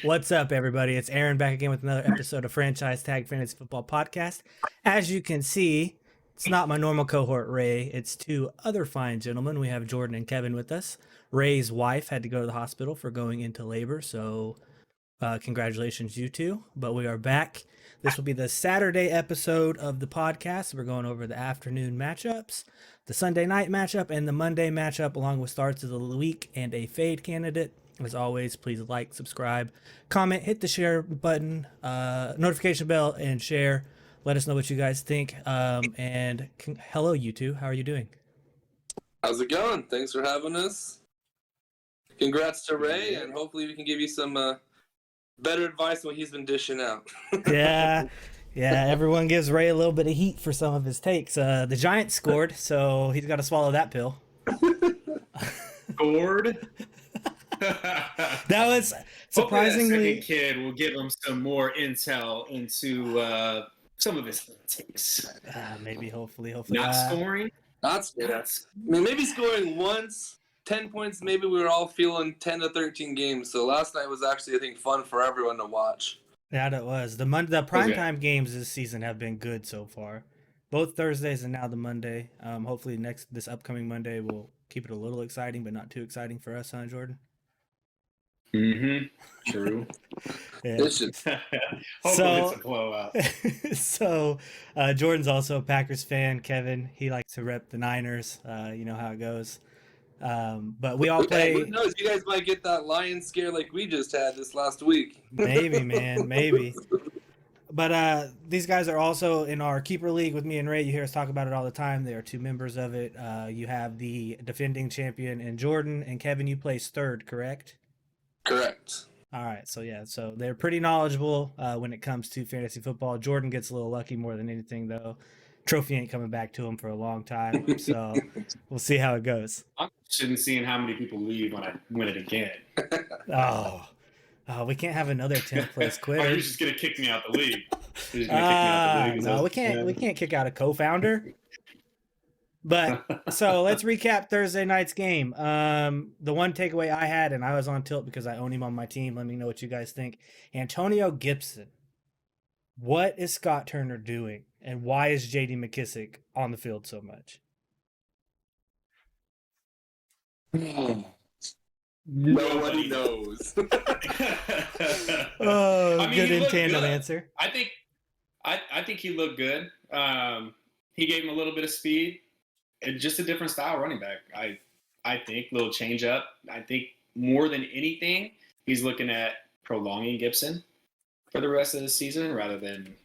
What's up, everybody? It's Aaron back again with another episode of Franchise Tag Fantasy Football Podcast. As you can see, it's not my normal cohort, Ray. It's two other fine gentlemen. We have Jordan and Kevin with us. Ray's wife had to go to the hospital for going into labor, so congratulations, you two. But we are back. This will be the Saturday episode of the podcast. We're going over the afternoon matchups, the Sunday night matchup, and the Monday matchup, along with starts of the week and a fade candidate. As always, please like, subscribe, comment, hit the share button, notification bell, and share. Let us know what you guys think. Hello, you two. How are you doing? How's it going? Thanks for having us. Congrats to Ray, and hopefully we can give you some better advice than what he's been dishing out. Yeah. Everyone gives Ray a little bit of heat for some of his takes. The Giants scored, so he's got to swallow that pill. Scored? That was surprisingly. That second kid will give him some more intel into some of his takes. Maybe, hopefully. Not scoring? Not scoring. I mean, maybe scoring once, 10 points. Maybe we were all feeling 10 to 13 games. So last night was actually, I think, fun for everyone to watch. Yeah, it was. The primetime games this season have been good so far. Both Thursdays and now the Monday. Hopefully this upcoming Monday will keep it a little exciting, but not too exciting for us, huh, Jordan? Mm-hmm. True. Yeah. Hopefully it's a blowout. So Jordan's also a Packers fan. Kevin, he likes to rep the Niners. You know how it goes. But we all play. Who knows? You guys might get that lion scare like we just had this last week. Maybe, man. Maybe. But these guys are also in our keeper league with me and Ray. You hear us talk about it all the time. They are two members of it. You have the defending champion in Jordan, and Kevin, you place third, correct? Correct. All right. So they're pretty knowledgeable when it comes to fantasy football. Jordan gets a little lucky more than anything, though. Trophy ain't coming back to him for a long time. So we'll see how it goes. I'm interested in seeing how many people leave when I win it again. Oh, we can't have another 10th place quitter. You're just going to kick me out the league. No, we can't kick out a co-founder. But so let's recap Thursday night's game. The one takeaway I had, and I was on tilt because I own him on my team. Let me know what you guys think. Antonio Gibson. What is Scott Turner doing? And why is J.D. McKissic on the field so much? Nobody knows. Good in tandem answer. I think he looked good. He gave him a little bit of speed. And just a different style running back. I think little change up. I think more than anything, he's looking at prolonging Gibson for the rest of the season rather than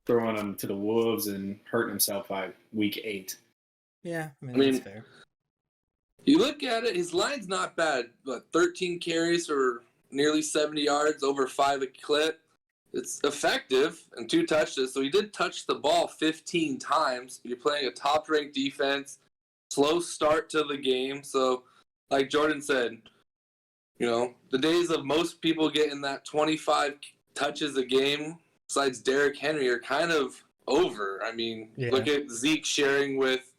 throwing him to the wolves and hurting himself by week 8. Yeah, I mean that's fair. You look at it, his line's not bad, but 13 carries for nearly 70 yards, over 5 a clip. It's effective and 2 touches. So he did touch the ball 15 times. You're playing a top-ranked defense, slow start to the game. So, like Jordan said, you know, the days of most people getting that 25 touches a game, besides Derrick Henry, are kind of over. I mean, Look at Zeke sharing with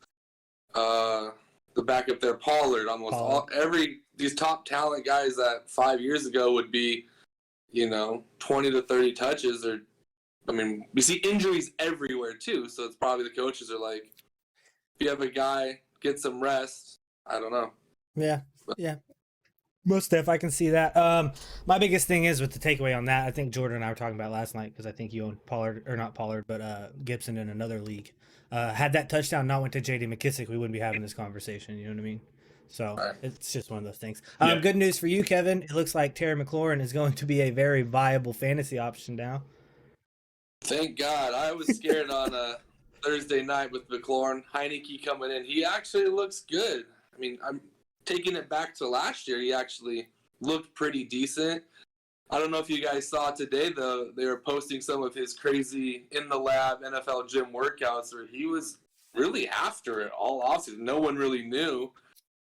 the backup there, Pollard. These top talent guys that 5 years ago would be, 20 to 30 touches. We see injuries everywhere too, so it's probably the coaches are like, if you have a guy, get some rest. I don't know. Yeah. Most def, I can see that. My biggest thing is with the takeaway on that, I think Jordan and I were talking about last night because I think you own Gibson in another league. Had that touchdown not went to J.D. McKissic, we wouldn't be having this conversation. You know what I mean? So It's just one of those things. Good news for you, Kevin. It looks like Terry McLaurin is going to be a very viable fantasy option now. Thank God. I was scared on a Thursday night with McLaurin. Heineke coming in. He actually looks good. I mean, I'm taking it back to last year. He actually looked pretty decent. I don't know if you guys saw today, though. They were posting some of his crazy in-the-lab NFL gym workouts where he was really after it all offseason. No one really knew.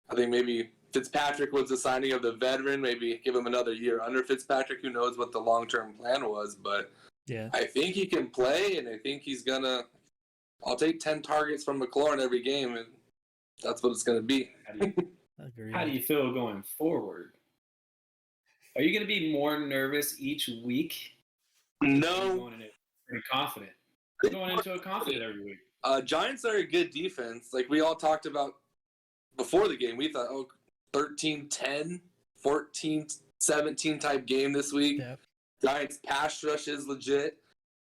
I think maybe Fitzpatrick was the signing of the veteran. Maybe give him another year under Fitzpatrick. Who knows what the long-term plan was. But I think he can play, and I think he's going to – I'll take 10 targets from McLaurin every game, and that's what it's going to be. How do you feel going forward? Are you going to be more nervous each week? Or are you No, going in it pretty confident. You're going into it confident every week. Giants are a good defense. Like we all talked about before the game. We thought, 13-10, 14-17 type game this week. Yeah. Giants pass rush is legit.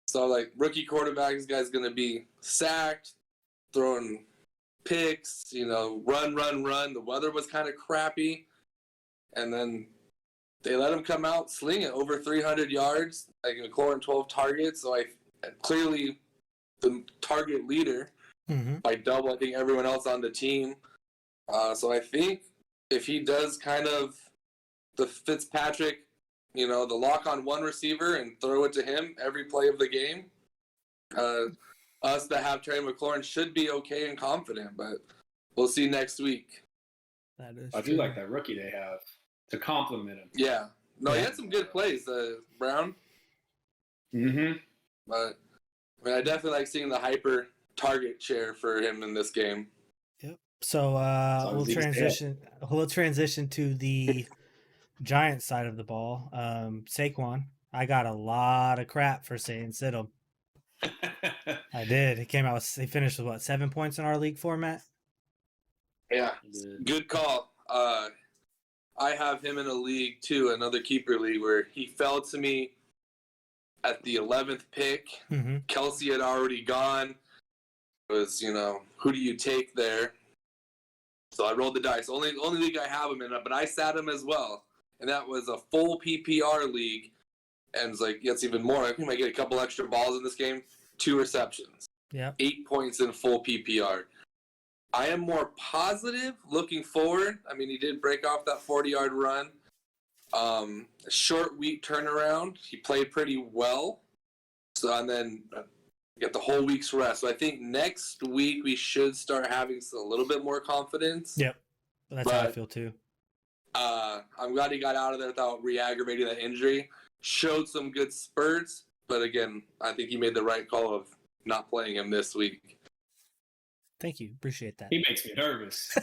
So, like, rookie quarterback, this guy's going to be sacked, throwing picks, run. The weather was kind of crappy. And then they let him come out, sling it over 300 yards, like McLaurin 12 targets. So, clearly the target leader by double, I think, everyone else on the team. So I think if he does kind of the Fitzpatrick, the lock on one receiver and throw it to him every play of the game, us that have Terry McLaurin should be okay and confident, but we'll see next week. That is I do like that rookie they have to compliment him. Yeah. No, he had some good plays, Brown. Mm-hmm. But I definitely like seeing the hyper target share for him in this game. Yep. So we'll transition to the Giants side of the ball. Saquon, I got a lot of crap for saying sit him. I did. He finished with 7 points in our league format. Yeah, good call. I have him in a league too, another keeper league, where he fell to me at the 11th pick. Kelsey had already gone. It was, who do you take there? So I rolled the dice. Only league I have him in, but I sat him as well. And that was a full PPR league. And it's like, that's even more. I think I might get a couple extra balls in this game. 2 receptions. Yeah. 8 points in full PPR. I am more positive looking forward. I mean, he did break off that 40-yard run. A short week turnaround. He played pretty well. So, and then get the whole week's rest. So I think next week we should start having a little bit more confidence. Yep. That's how I feel too. I'm glad he got out of there without re-aggravating that injury. Showed some good spurts, but again, I think he made the right call of not playing him this week. Thank you. Appreciate that. He makes me nervous.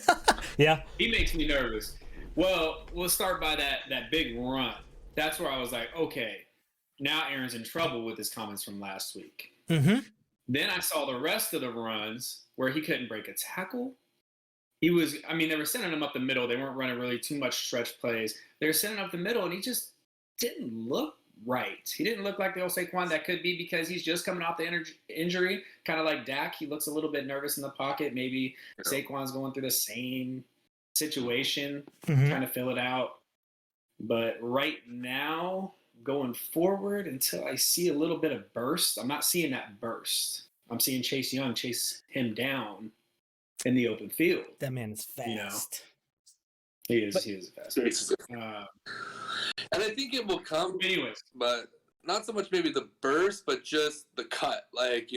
Yeah. He makes me nervous. Well, we'll start by that big run. That's where I was like, okay, now Aaron's in trouble with his comments from last week. Mm-hmm. Then I saw the rest of the runs where he couldn't break a tackle. They were sending him up the middle. They weren't running really too much stretch plays. They were sending up the middle, and he just didn't look right. He didn't look like the old Saquon. That could be because he's just coming off the injury, kind of like Dak. He looks a little bit nervous in the pocket. Maybe Saquon's going through the same situation, trying to fill it out. But right now, going forward, until I see a little bit of burst, I'm not seeing that burst. I'm seeing Chase Young chase him down in the open field. That man is fast. He is fast. And I think it will come. Anyways. But not so much maybe the burst, but just the cut. Like,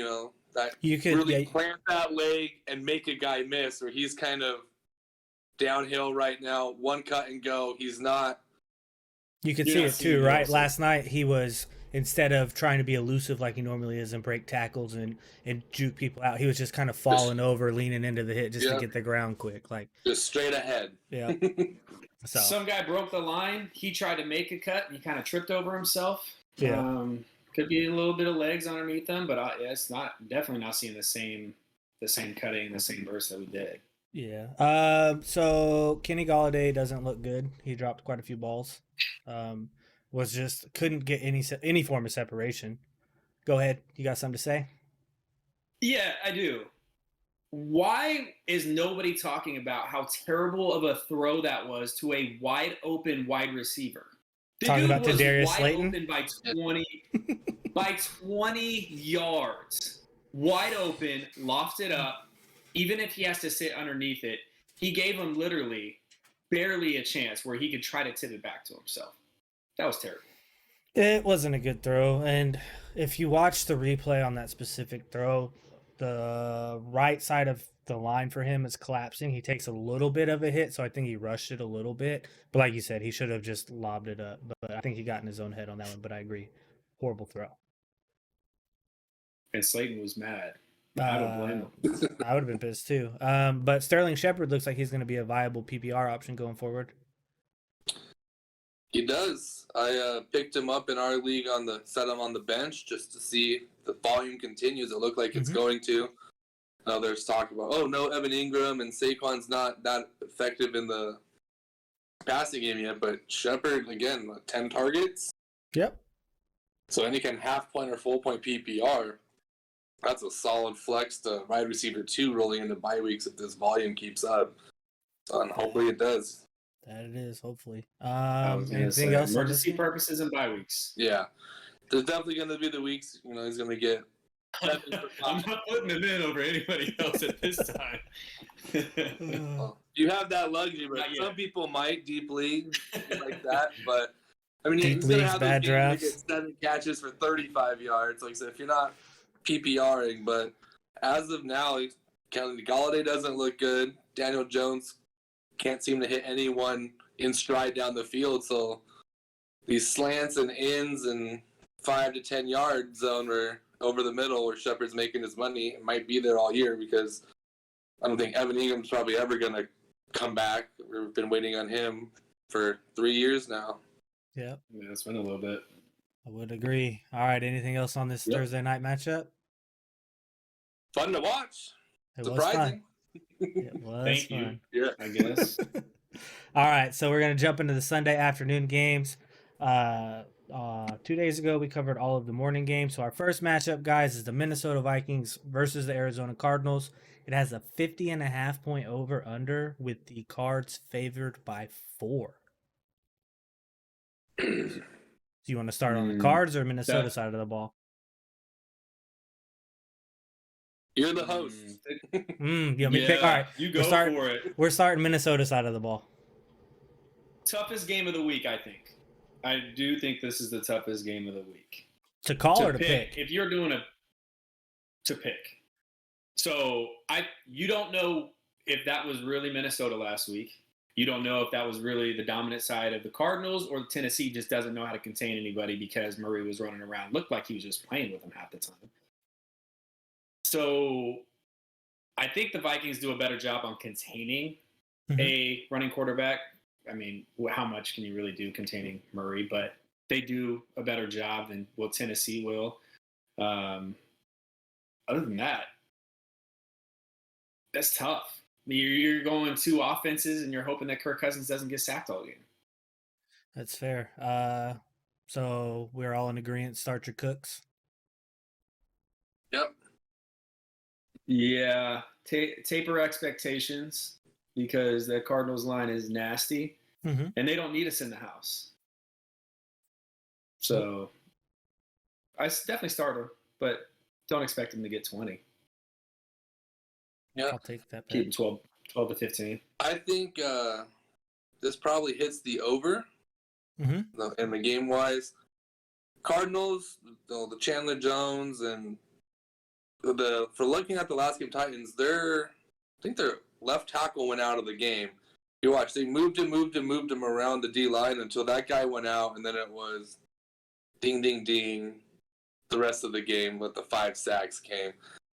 that you could really plant that leg and make a guy miss, or he's kind of downhill right now. One cut and go. He's not. You could see it too, right? Last night he was, instead of trying to be elusive like he normally is and break tackles and juke people out, he was just kind of falling over, leaning into the hit just to get the ground quick. Like just straight ahead. Yeah. So some guy broke the line. He tried to make a cut and he kind of tripped over himself. Yeah. Could be a little bit of legs underneath them, but it's definitely not seeing the same cutting, the same burst that we did. Yeah. So Kenny Golladay doesn't look good. He dropped quite a few balls. Couldn't get any form of separation. Go ahead. You got something to say? Yeah, I do. Why is nobody talking about how terrible of a throw that was to a wide open wide receiver? Talking about Darius Slayton? Open by 20 yards. Wide open, lofted up. Even if he has to sit underneath it, he gave him literally barely a chance where he could try to tip it back to himself. That was terrible. It wasn't a good throw. And if you watch the replay on that specific throw, the right side of the line for him is collapsing. He takes a little bit of a hit, so I think he rushed it a little bit. But like you said, he should have just lobbed it up. But I think he got in his own head on that one. But I agree. Horrible throw. And Slayton was mad. I don't blame him. I would have been pissed too. But Sterling Shepard looks like he's going to be a viable PPR option going forward. He does. I picked him up in our league set him on the bench just to see if the volume continues. It looked like it's going to. Now there's talk about, no Evan Ingram and Saquon's not that effective in the passing game yet, but Shepard, again, 10 targets. Yep. So any kind of half point or full point PPR, that's a solid flex to wide receiver 2 rolling into bye weeks if this volume keeps up. And hopefully it does. That it is, hopefully. I was gonna Anything say, else? emergency purposes and bye weeks. Yeah. There's definitely going to be the weeks, he's going to get. I'm not putting him in over anybody else at this time. Well, you have that luxury, but some people might deep league like that. But I mean, he's going to have bad drafts. Get 7 catches for 35 yards. Like I said, if you're not PPRing, but as of now, Galladay doesn't look good. Daniel Jones can't seem to hit anyone in stride down the field. So these slants and ins and 5 to 10 yard zone where over the middle where Shepard's making his money might be there all year because I don't think Evan Ingram's probably ever going to come back. We've been waiting on him for 3 years now. Yep. Yeah, it's been a little bit. I would agree. All right. Anything else on this Thursday night matchup? Fun to watch. It Surprising. It was Thank fun. you. Yeah, I guess. All right, so we're gonna jump into the Sunday afternoon games. 2 days ago, we covered all of the morning games. So our first matchup, guys, is the Minnesota Vikings versus the Arizona Cardinals. It has a 50.5 point over under with the Cards favored by 4. Do you want to start on the Cards or Minnesota side of the ball? you're the host. You want me to pick? All right, you go for it. We're starting Minnesota side of the ball. Toughest game of the week, I think. I do think this is the toughest game of the week. To call or to pick? If you're doing to pick. So you don't know if that was really Minnesota last week. You don't know if that was really the dominant side of the Cardinals or Tennessee just doesn't know how to contain anybody because Murray was running around. Looked like he was just playing with them half the time. So I think the Vikings do a better job on containing a running quarterback. I mean, how much can you really do containing Murray? But they do a better job than what Tennessee will. Other than that, that's tough. You're going 2 offenses and you're hoping that Kirk Cousins doesn't get sacked all game. That's fair. So we're all in agreement. Start your cooks. Yep. Yeah, taper expectations because the Cardinals line is nasty, and they don't need us in the house. So I definitely start him, but don't expect him to get 20. Yeah, I'll take that. Keep him 12 to 15. I think this probably hits the over. In the game-wise, Cardinals, the Chandler Jones and for looking at the last game, Titans, I think their left tackle went out of the game. You watch, they moved him around the D line until that guy went out, and then it was ding, ding, ding. The rest of the game with the 5 sacks came.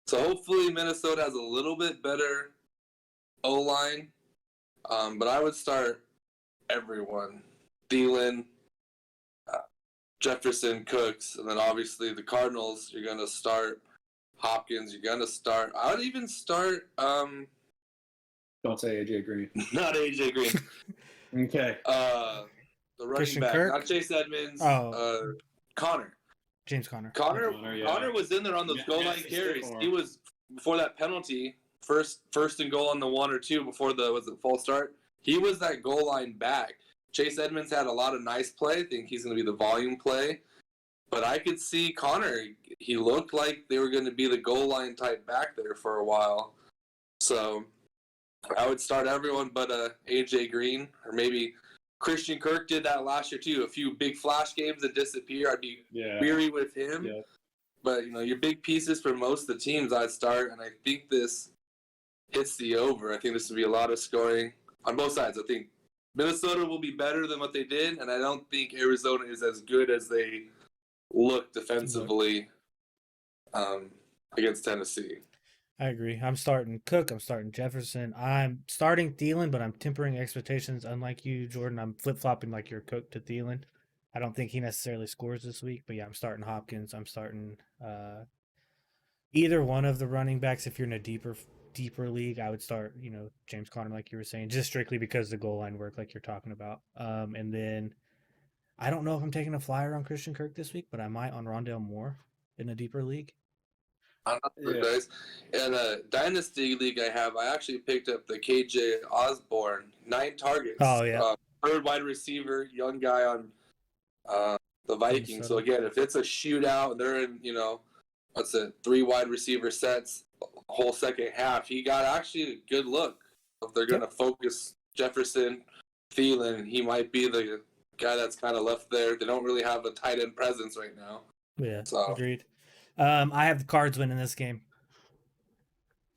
So hopefully Minnesota has a little bit better O-line, but I would start everyone: Thielen, Jefferson, Cooks, and then obviously the Cardinals. You're gonna start Hopkins. You're gonna start. I would even start. Don't say AJ Green. Not AJ Green. Okay. The running Christian back, Kirk? not Chase Edmonds. Connor. James Conner. Connor was in there on those goal line carries. He was before that penalty, first and goal on the 1 or 2 before the false start. He was that goal line back. Chase Edmonds had a lot of nice play. I think he's going to be the volume play. But I could see Connor. He looked like they were going to be the goal line type back there for a while. So I would start everyone but AJ Green, or maybe Christian Kirk did that last year too. A few big flash games that disappear. I'd be weary with him. Yeah. But your big pieces for most of the teams I'd start, and I think this hits the over. I think this will be a lot of scoring on both sides. I think Minnesota will be better than what they did, and I don't think Arizona is as good as they look defensively against Tennessee. I agree. I'm starting Cook. I'm starting Jefferson. I'm starting Thielen, but I'm tempering expectations. Unlike you, Jordan, I'm flip flopping like your Cook to Thielen. I don't think he necessarily scores this week, but yeah, I'm starting Hopkins. I'm starting either one of the running backs. If you're in a deeper league, I would start James Conner, like you were saying, just strictly because the goal line work, like you're talking about. And then I don't know if I'm taking a flyer on Christian Kirk this week, but I might on Rondale Moore in a deeper league. I'm not sure, Yeah. guys. In a dynasty league I actually picked up the KJ Osborne, 9 targets. Oh, yeah. Third wide receiver, young guy on the Vikings. So Minnesota. again, if it's a shootout, they're in, 3 wide receiver sets, whole second half. He got actually a good look. If they're going to focus Jefferson, Thielen, he might be the guy that's kind of left there. They don't really have a tight end presence right now. Yeah, So agreed. I have the Cards winning this game.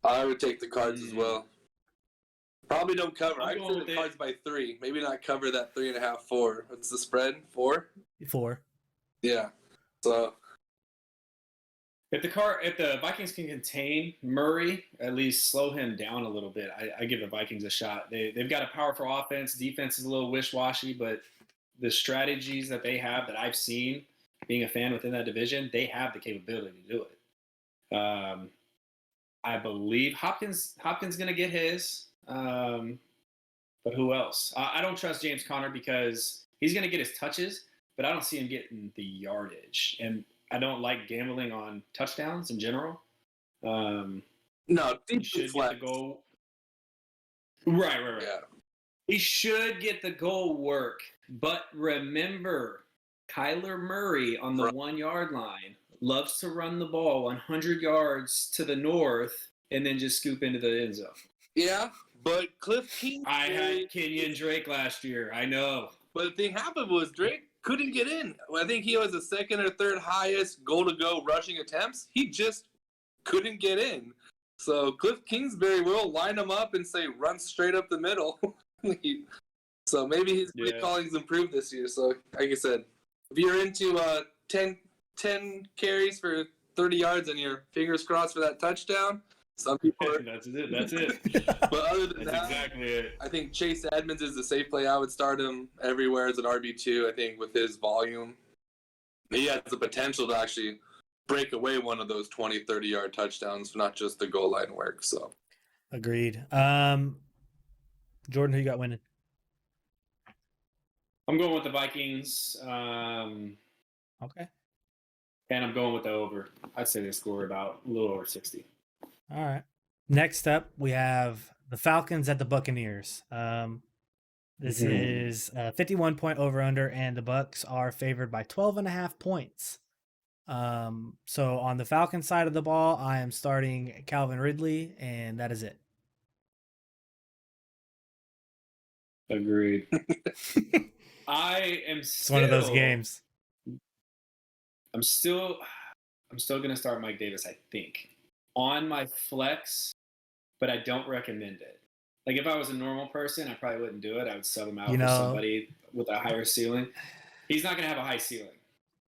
I would take the Cards as well. Probably don't cover. I'm I'd going say with the it. Cards by 3. Maybe not cover that 3.5, 4. What's the spread? 4? 4. Yeah. So If the Vikings can contain Murray, at least slow him down a little bit, I give the Vikings a shot. They've got a powerful offense. Defense is a little wish-washy, but the strategies that they have that I've seen, being a fan within that division, they have the capability to do it. I believe Hopkins going to get his, but who else? I don't trust James Conner because he's going to get his touches, but I don't see him getting the yardage. And I don't like gambling on touchdowns in general. no, He should get the goal. Right. Yeah. He should get the goal work. But remember, Kyler Murray on the 1 yard line loves to run the ball 100 yards to the north and then just scoop into the end zone. Yeah, but Cliff Kingsbury. I had Kenyon Drake last year. I know. But the thing happened was Drake couldn't get in. I think he was the second or third highest goal-to-go rushing attempts. He just couldn't get in. So Cliff Kingsbury will line him up and say, run straight up the middle. So maybe his play calling's improved this year. So like I said, if you're into 10 carries for 30 yards and your fingers crossed for that touchdown, some people are. That's it. But other than That's that, exactly it. I think Chase Edmonds is the safe play. I would start him everywhere as an RB2. I think with his volume, he has the potential to actually break away one of those 20, 30-yard touchdowns, not just the goal line work. So, agreed. Jordan, who you got winning? I'm going with the Vikings. Okay. And I'm going with the over. I'd say they score about a little over 60. All right. Next up, we have the Falcons at the Buccaneers. This is a 51-point over-under, and the Bucs are favored by 12.5 points. So on the Falcons side of the ball, I am starting Calvin Ridley, and that is it. Agreed. I am It's one of those games. I'm still going to start Mike Davis, I think, on my flex, but I don't recommend it. Like, if I was a normal person, I probably wouldn't do it. I would sub him out for somebody with a higher ceiling. He's not going to have a high ceiling,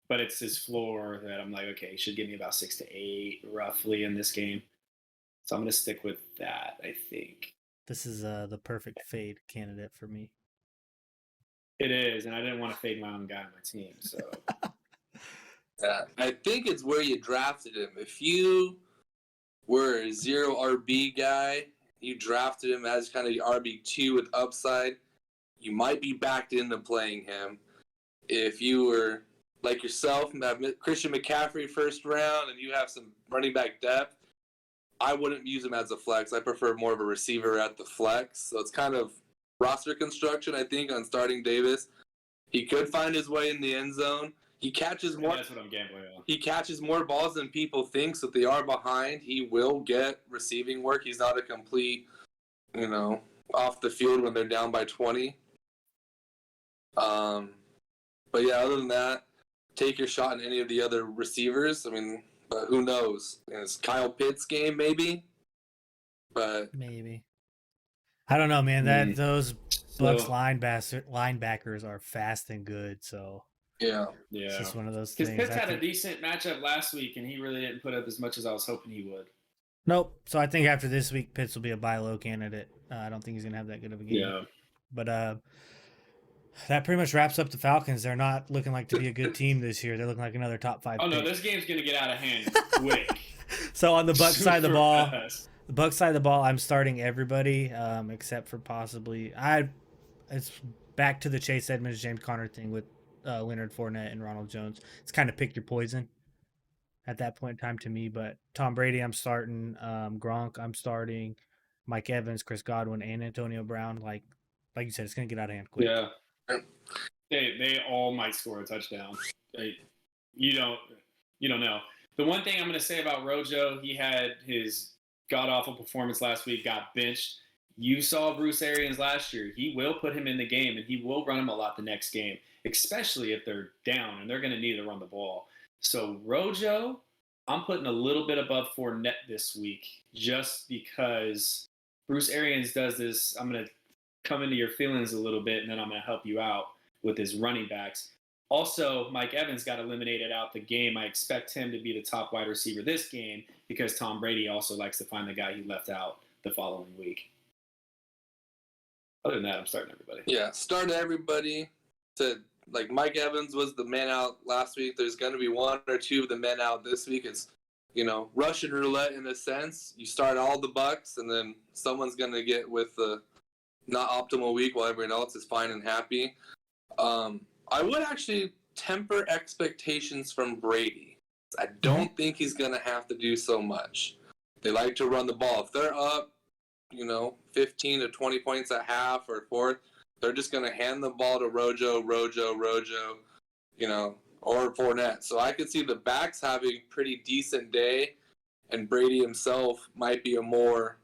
but it's his floor that I'm like, okay, he should give me about 6 to 8 roughly in this game. So I'm going to stick with that, I think. This is the perfect fade candidate for me. It is, and I didn't want to fade my own guy on my team, so... Yeah, I think it's where you drafted him. If you were a 0 RB guy, you drafted him as kind of the RB2 with upside, you might be backed into playing him. If you were like yourself, Christian McCaffrey first round, and you have some running back depth, I wouldn't use him as a flex. I prefer more of a receiver at the flex. So it's kind of roster construction, I think, on starting Davis. He could find his way in the end zone. He catches more. That's what I'm gambling on. He catches more balls than people think, so if they are behind, he will get receiving work. He's not a complete, off the field when they're down by 20. But yeah, other than that, take your shot in any of the other receivers. I mean, but who knows? It's Kyle Pitts' game, maybe. But maybe. I don't know, man. Those Bucs linebackers are fast and good, so. Yeah. It's just one of those things. Because Pitts had a decent matchup last week, and he really didn't put up as much as I was hoping he would. Nope. So I think after this week, Pitts will be a buy low candidate. I don't think he's gonna have that good of a game. Yeah. But that pretty much wraps up the Falcons. They're not looking like to be a good team this year. They're looking like another top 5 Oh no, pick. this game's gonna get out of hand quick. So on the Buck side of the Super ball, fast. I'm starting everybody except for possibly It's back to the Chase Edmonds, James Conner thing with Leonard Fournette and Ronald Jones. It's kind of pick your poison at that point in time to me. But Tom Brady, I'm starting. Gronk, I'm starting. Mike Evans, Chris Godwin, and Antonio Brown. Like you said, it's gonna get out of hand quick. Yeah. They all might score a touchdown. You don't know. The one thing I'm going to say about Rojo, he had his god awful performance last week, got benched. You saw Bruce Arians last year. He will put him in the game, and he will run him a lot the next game, especially if they're down and they're going to need to run the ball. So Rojo, I'm putting a little bit above Fournette this week just because Bruce Arians does this. I'm going to come into your feelings a little bit, and then I'm going to help you out with his running backs. Also, Mike Evans got eliminated out the game. I expect him to be the top wide receiver this game because Tom Brady also likes to find the guy he left out the following week. Other than that, I'm starting everybody. Yeah, start everybody. Like Mike Evans was the man out last week. There's going to be one or two of the men out this week. It's, Russian roulette in a sense. You start all the Bucks, and then someone's going to get with the not optimal week while everyone else is fine and happy. I would actually temper expectations from Brady. I don't think he's going to have to do so much. They like to run the ball. If they're up, 15 to 20 points at half or fourth, they're just going to hand the ball to Rojo, or Fournette. So I could see the backs having a pretty decent day, and Brady himself might be a more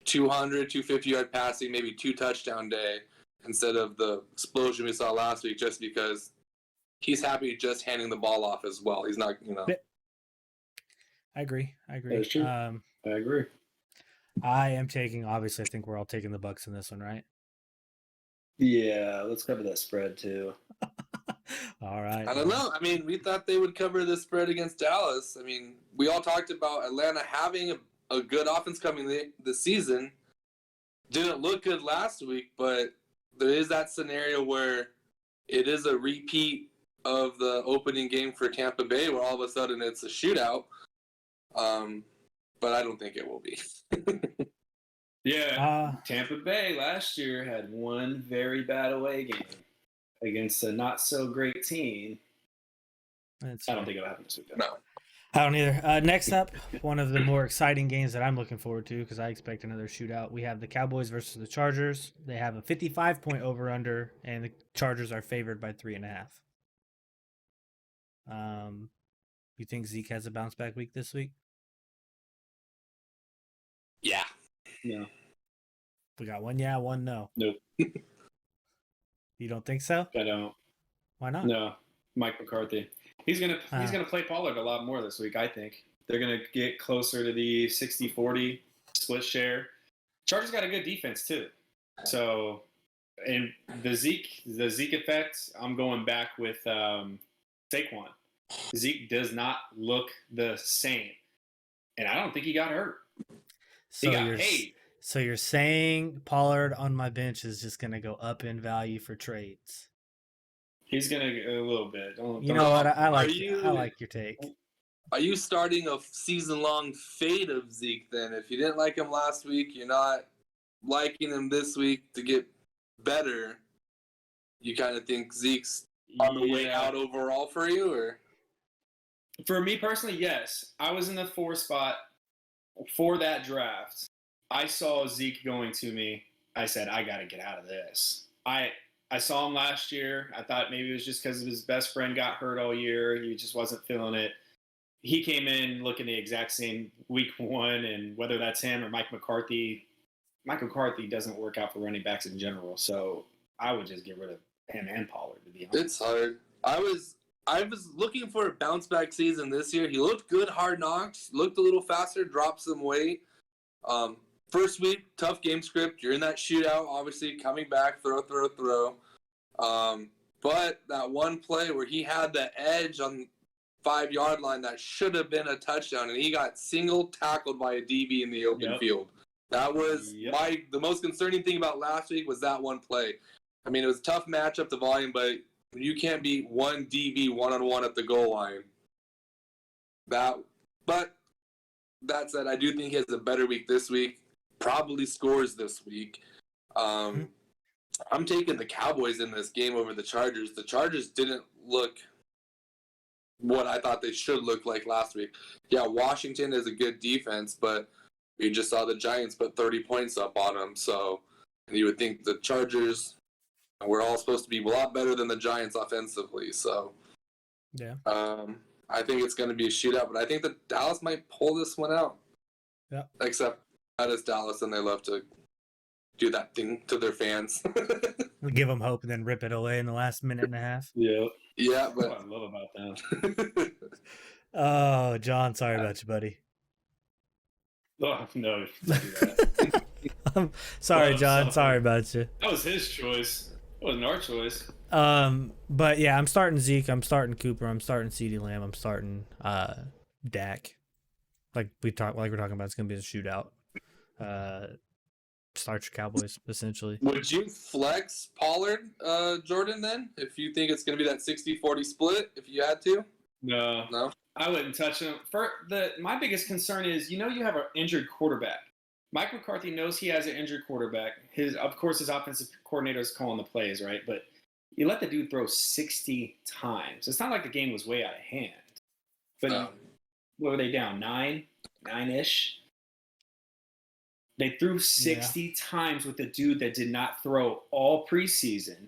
200, 250-yard passing, maybe 2 touchdown day instead of the explosion we saw last week, just because he's happy just handing the ball off as well. He's not, I agree. That's true. I agree. I am taking, obviously, I think we're all taking the Bucks in this one, right? Yeah, let's cover that spread too. All right. I don't know. I mean, we thought they would cover the spread against Dallas. I mean, we all talked about Atlanta having a good offense coming this season. Didn't look good last week, but there is that scenario where it is a repeat of the opening game for Tampa Bay where all of a sudden it's a shootout. But I don't think it will be. Yeah. Tampa Bay last year had one very bad away game against a not so great team. I don't think it'll happen this week. No. I don't either. Next up, one of the more exciting games that I'm looking forward to because I expect another shootout. We have the Cowboys versus the Chargers. They have a 55-point over-under, and the Chargers are favored by 3.5. You think Zeke has a bounce-back week this week? Yeah. No. We got one yeah, one no. Nope. You don't think so? I don't. Why not? No. Mike McCarthy. He's gonna play Pollard a lot more this week, I think. They're gonna get closer to the 60-40 split share. Chargers got a good defense too. So, and the Zeke effect, I'm going back with Saquon. Zeke does not look the same. And I don't think he got hurt. So he got paid. So you're saying Pollard on my bench is just going to go up in value for trades? He's going to a little bit. You know what? I like your take. Are you starting a season-long fade of Zeke then? If you didn't like him last week, you're not liking him this week to get better. You kind of think Zeke's on the way out overall for you? Or for me personally, yes. I was in the 4 spot for that draft. I saw Zeke going to me. I said, I got to get out of this. I saw him last year. I thought maybe it was just because his best friend got hurt all year. He just wasn't feeling it. He came in looking the exact same week 1, and whether that's him or Mike McCarthy doesn't work out for running backs in general. So I would just get rid of him and Pollard, to be honest. It's hard. I was looking for a bounce-back season this year. He looked good, Hard Knocks, looked a little faster, dropped some weight. First week, tough game script. You're in that shootout, obviously, coming back, throw. But that one play where he had the edge on 5-yard line that should have been a touchdown, and he got single tackled by a DB in the open field. That was the most concerning thing about last week was that one play. I mean, it was a tough matchup, the volume, but you can't beat one DB one-on-one at the goal line. But that said, I do think he has a better week this week. Probably scores this week. I'm taking the Cowboys in this game over the Chargers. The Chargers didn't look what I thought they should look like last week. Yeah, Washington is a good defense, but we just saw the Giants put 30 points up on them. So you would think the Chargers were all supposed to be a lot better than the Giants offensively. So yeah, I think it's going to be a shootout, but I think that Dallas might pull this one out. Yeah. Except that is Dallas, and they love to do that thing to their fans. we give them hope and then rip it away in the last minute and a half. Yeah. Yeah, That's but what I love about that. Oh, John, sorry about you, buddy. Oh, no, don't do that. I'm sorry, Well, John. Sorry about you. That was his choice. That wasn't our choice. But yeah, I'm starting Zeke. I'm starting Cooper. I'm starting CeeDee Lamb. I'm starting Dak. Like we're talking about, it's gonna be a shootout. Start your Cowboys essentially. would you flex Pollard, Jordan, then? If you think it's going to be that 60-40 split, if you had to? No, No? I wouldn't touch him. My biggest concern is, you have an injured quarterback. Mike McCarthy knows he has an injured quarterback. Of course, his offensive coordinator is calling the plays, right? But you let the dude throw 60 times. It's not like the game was way out of hand. But what were they down? 9-ish? They threw 60 times with the dude that did not throw all preseason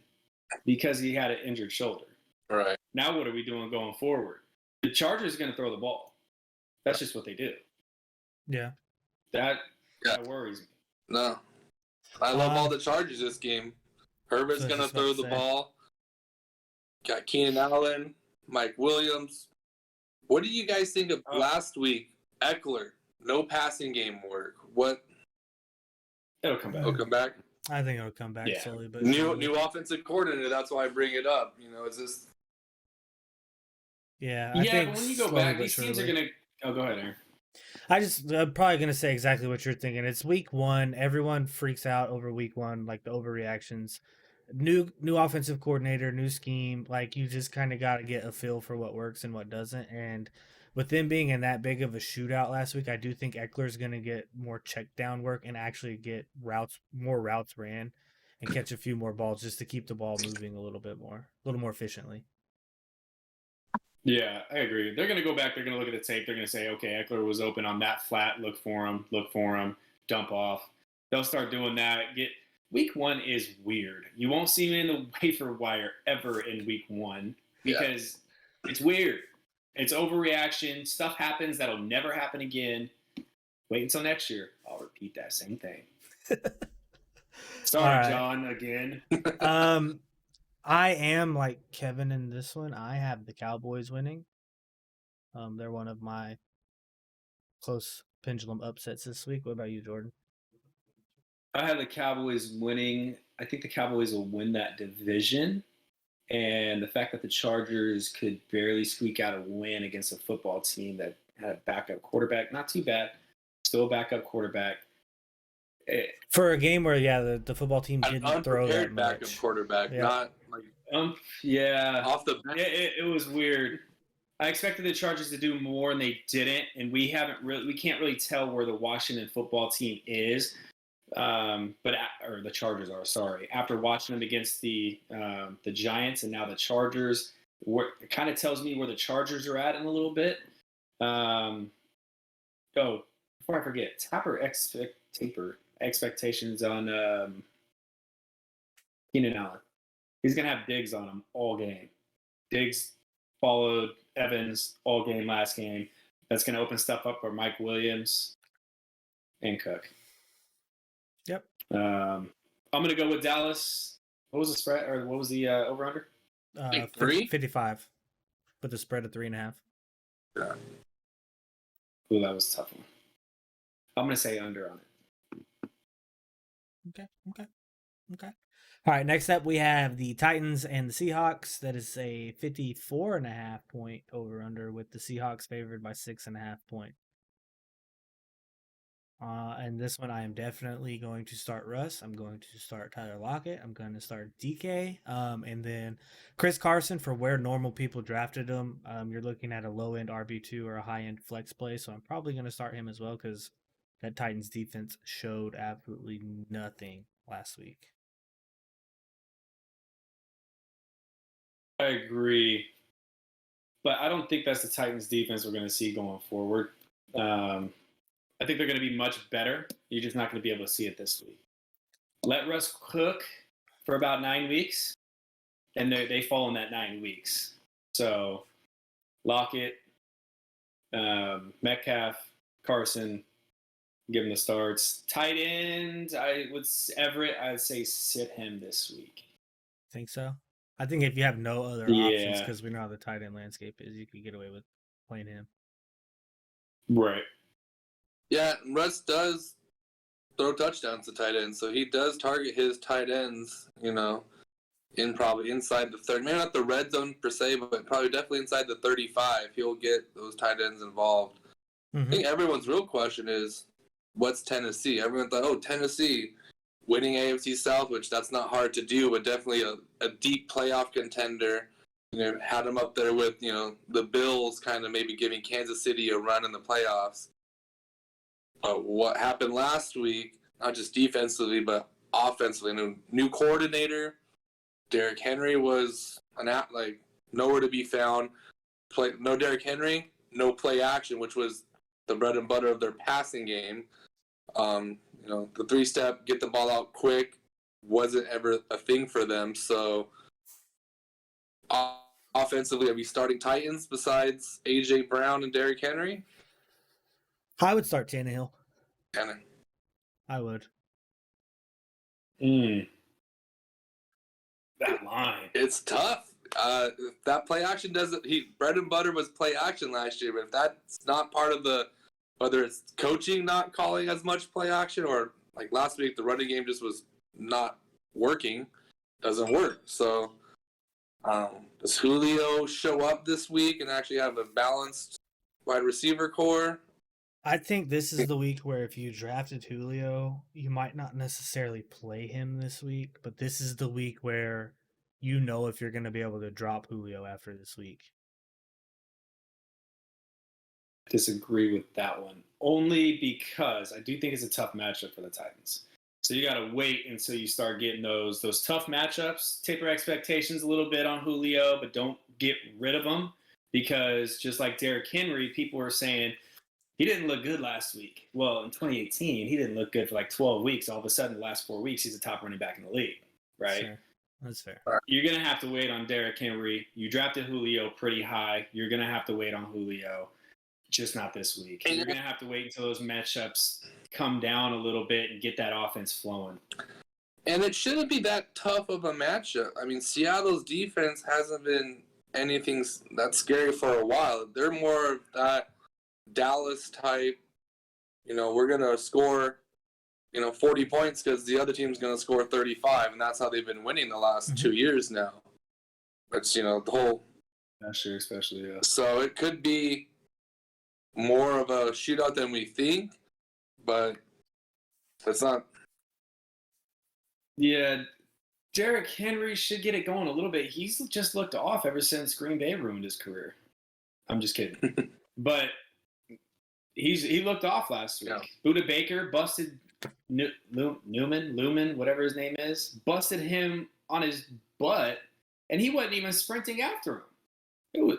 because he had an injured shoulder. All right. Now what are we doing going forward? The Chargers are going to throw the ball. That's just what they do. Yeah. That worries me. No. I love all the Chargers this game. Herbert's So going to just about throw to the say. ball. Got Keenan Allen, Mike Williams. What do you guys think of last week? Eckler, no passing game work. What? It'll come back. He'll come back. I think it'll come back slowly, but New offensive coordinator. That's why I bring it up. It's just. yeah. Yeah, but when you go slowly back, but these teams are surely. going to. Oh, go ahead, Aaron. I'm probably gonna say exactly what you're thinking. It's week one. Everyone freaks out over week one, like the overreactions. New offensive coordinator, new scheme. Like you just kind of got to get a feel for what works and what doesn't. And with them being in that big of a shootout last week, I do think Eckler's gonna get more check down work and actually get more routes ran, and catch a few more balls just to keep the ball moving a little more efficiently. Yeah, I agree. They're going to go back. They're going to look at the tape. They're going to say, okay, Eckler was open on that flat. Look for him, dump off. They'll start doing that. Week one is weird. You won't see me in the waiver wire ever in week one because it's weird. It's overreaction. Stuff happens that'll never happen again. Wait until next year. I'll repeat that same thing. Sorry, All right. John, again. I am like Kevin in this one. I have the Cowboys winning. They're one of my close pendulum upsets this week. What about you, Jordan? I have the Cowboys winning. I think the Cowboys will win that division. And the fact that the Chargers could barely squeak out a win against a football team that had a backup quarterback, not too bad, still a backup quarterback. For a game where, the football team An didn't throw that unprepared backup much. quarterback, Yeah. not like off the bench. It was weird. I expected the Chargers to do more, and they didn't. And we can't really tell where the Washington football team is, or the Chargers are. Sorry, after watching them against the Giants and now the Chargers, it kind of tells me where the Chargers are at in a little bit. Before I forget, taper expectations on Keenan Allen. He's going to have Diggs on him all game. Diggs followed Evans all game last game. That's going to open stuff up for Mike Williams and Cook. Yep. I'm going to go with Dallas. What was the spread, or what was the over-under? 3? 55. With the spread of 3.5. Yeah. Ooh, that was a tough one. I'm going to say under on it. Okay. All right, next up we have the Titans and the Seahawks. That is a 54.5 point over under with the Seahawks favored by 6.5 points. And this one I am definitely going to start Russ. I'm going to start Tyler Lockett. I'm going to start DK. And then Chris Carson for where normal people drafted him. You're looking at a low end RB2 or a high end flex play. So I'm probably going to start him as well because that Titans defense showed absolutely nothing last week. I agree, but I don't think that's the Titans defense we're going to see going forward. I think they're going to be much better. You're just not going to be able to see it this week. Let Russ cook for about 9 weeks, and they fall in that 9 weeks. So Lockett, Metcalf, Carson, give him the starts. Tight end, Everett, I'd say sit him this week. Think so? I think if you have no other options, because we know how the tight end landscape is, you could get away with playing him. Right. Yeah, Russ does throw touchdowns to tight ends, so he does target his tight ends, in probably inside the 30, maybe not the red zone per se, but probably definitely inside the 35. He'll get those tight ends involved. I think everyone's real question is, what's Tennessee? Everyone thought, oh, Tennessee winning AFC South, which that's not hard to do, but definitely a deep playoff contender. Had them up there with, the Bills kind of maybe giving Kansas City a run in the playoffs. But what happened last week, not just defensively, but offensively, new coordinator, Derrick Henry was nowhere to be found. No Derrick Henry, no play action, which was the bread and butter of their passing game. The 3-step, get the ball out quick, wasn't ever a thing for them. So offensively, are we starting Titans besides A.J. Brown and Derrick Henry? I would start Tannehill. I would. That line. It's tough. That play action doesn't. Bread and butter was play action last year, but if that's not part of whether it's coaching not calling as much play action, or like last week the running game just was not working, doesn't work. So does Julio show up this week and actually have a balanced wide receiver core? I think this is the week where if you drafted Julio, you might not necessarily play him this week, but this is the week where if you're going to be able to drop Julio after this week. Disagree with that one, only because I do think it's a tough matchup for the Titans. So you got to wait until you start getting those tough matchups, taper expectations a little bit on Julio, but don't get rid of them, because just like Derrick Henry, people were saying he didn't look good last week. Well, in 2018, he didn't look good for like 12 weeks. All of a sudden, the last 4 weeks, he's the top running back in the league, right? Sure. That's fair. You're going to have to wait on Derrick Henry. You drafted Julio pretty high. You're going to have to wait on Julio, just not this week. You're going to have to wait until those matchups come down a little bit and get that offense flowing. And it shouldn't be that tough of a matchup. I mean, Seattle's defense hasn't been anything that scary for a while. They're more of that Dallas type, we're going to score, 40 points because the other team's going to score 35, and that's how they've been winning the last 2 years now. It's, the whole... Last year especially, yeah. So it could be more of a shootout than we think, but it's not... Yeah, Derrick Henry should get it going a little bit. He's just looked off ever since Green Bay ruined his career. I'm just kidding. But he looked off last week. Yeah. Budda Baker busted Lumen, whatever his name is, busted him on his butt, and he wasn't even sprinting after him.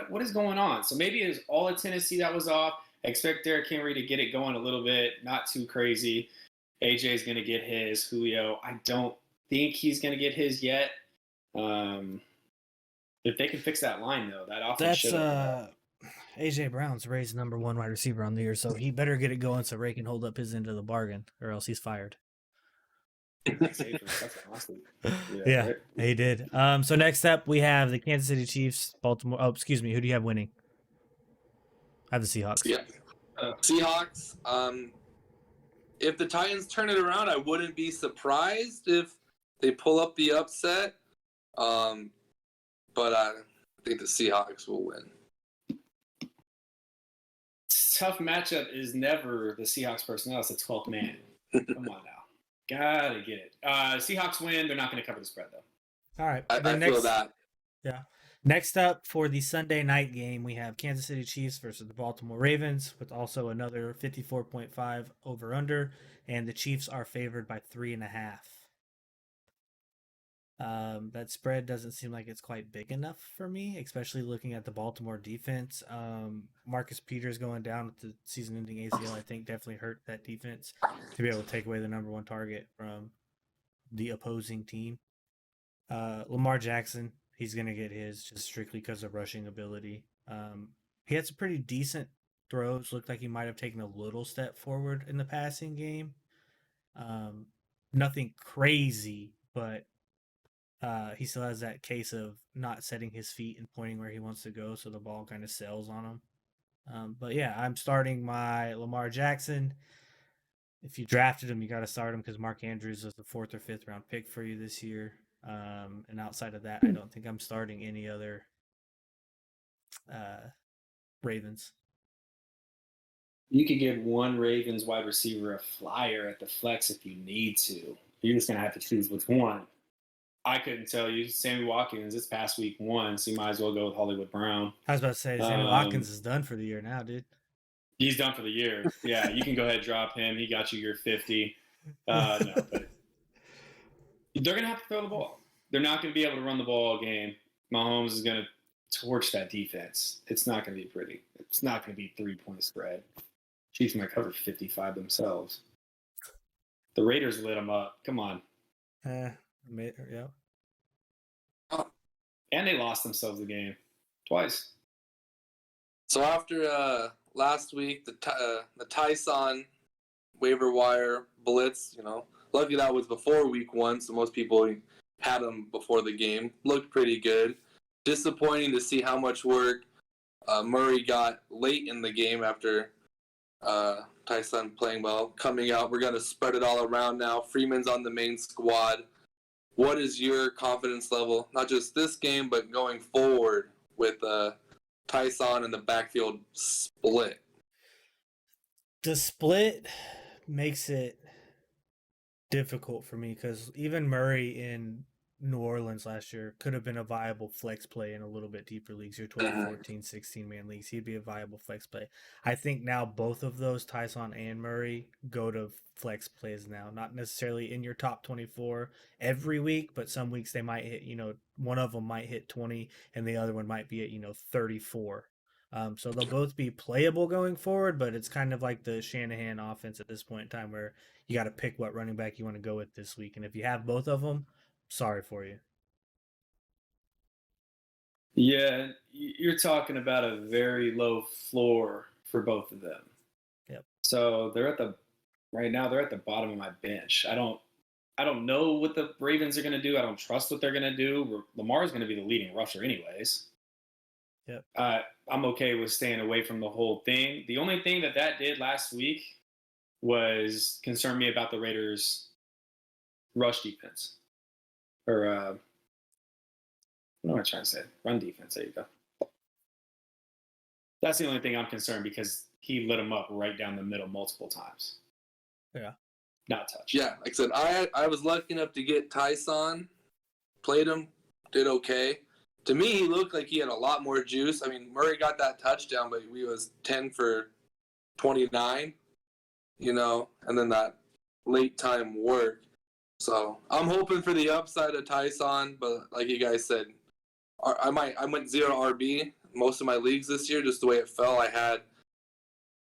What is going on? So maybe it's all of Tennessee that was off. I expect Derrick Henry to get it going a little bit, not too crazy. AJ's going to get his. Julio, I don't think he's going to get his yet. If they can fix that line, though, that offense should. AJ Brown's raised number 1 wide receiver on the year, so he better get it going so Ray can hold up his end of the bargain, or else he's fired. That's awesome. Yeah, right? He did. So next up, we have the Kansas City Chiefs, Baltimore. Oh, excuse me. Who do you have winning? I have the Seahawks. Yeah, Seahawks. If the Titans turn it around, I wouldn't be surprised if they pull up the upset. But I think the Seahawks will win. Tough matchup is never the Seahawks personnel. It's the 12th man. Come on now. Gotta get it. Seahawks win. They're not going to cover the spread, though. All right. I feel that. Yeah. Next up for the Sunday night game, we have Kansas City Chiefs versus the Baltimore Ravens with also another 54.5 over-under, and the Chiefs are favored by 3.5. That spread doesn't seem like it's quite big enough for me, especially looking at the Baltimore defense. Marcus Peters going down with the season-ending ACL, I think, definitely hurt that defense to be able to take away the number one target from the opposing team. Lamar Jackson, he's going to get his just strictly because of rushing ability. He had some pretty decent throws. Looked like he might have taken a little step forward in the passing game. Nothing crazy, but he still has that case of not setting his feet and pointing where he wants to go, so the ball kind of sails on him. But yeah, I'm starting my Lamar Jackson. If you drafted him, you got to start him because Mark Andrews was the 4th or 5th round pick for you this year. And outside of that, I don't think I'm starting any other Ravens. You could give one Ravens wide receiver a flyer at the flex if you need to. You're just going to have to choose which one. I couldn't tell you. Sammy Watkins this past week won, so you might as well go with Hollywood Brown. I was about to say, Sammy Watkins is done for the year now, dude. He's done for the year. Yeah, you can go ahead and drop him. He got you your 50. No, but they're going to have to throw the ball. They're not going to be able to run the ball all game. Mahomes is going to torch that defense. It's not going to be pretty. It's not going to be 3-point spread. Chiefs might cover 55 themselves. The Raiders lit them up. Come on. Yeah. And they lost themselves the game twice. So after last week, the Tyson waiver wire blitz, lucky that was before week 1, so most people had him before the game. Looked pretty good. Disappointing to see how much work Murray got late in the game after Tyson playing well. Coming out, we're going to spread it all around now. Freeman's on the main squad. What is your confidence level, not just this game, but going forward with Tyson and the backfield split? The split makes it difficult for me because even Murray in New Orleans last year could have been a viable flex play in a little bit deeper leagues, your 2014, 16-man leagues. He'd be a viable flex play. I think now both of those, Tyson and Murray, go to flex plays now. Not necessarily in your top 24 every week, but some weeks they might hit, one of them might hit 20 and the other one might be at, 34. So they'll both be playable going forward, but it's kind of like the Shanahan offense at this point in time where you got to pick what running back you want to go with this week. And if you have both of them, sorry for you. Yeah, you're talking about a very low floor for both of them. Yep. So right now they're at the bottom of my bench. I don't know what the Ravens are going to do. I don't trust what they're going to do. Lamar's going to be the leading rusher anyways. Yep. I'm okay with staying away from the whole thing. The only thing that did last week was concern me about the Raiders' rush defense. Or, what am I trying to say? Run defense. There you go. That's the only thing I'm concerned because he lit him up right down the middle multiple times. Yeah. Not touched. Yeah, like I said, I was lucky enough to get Tyson, played him, did okay. To me, he looked like he had a lot more juice. I mean, Murray got that touchdown, but he was 10 for 29, and then that late time work. So I'm hoping for the upside of Tyson, but like you guys said, I went 0 RB most of my leagues this year, just the way it fell. I had,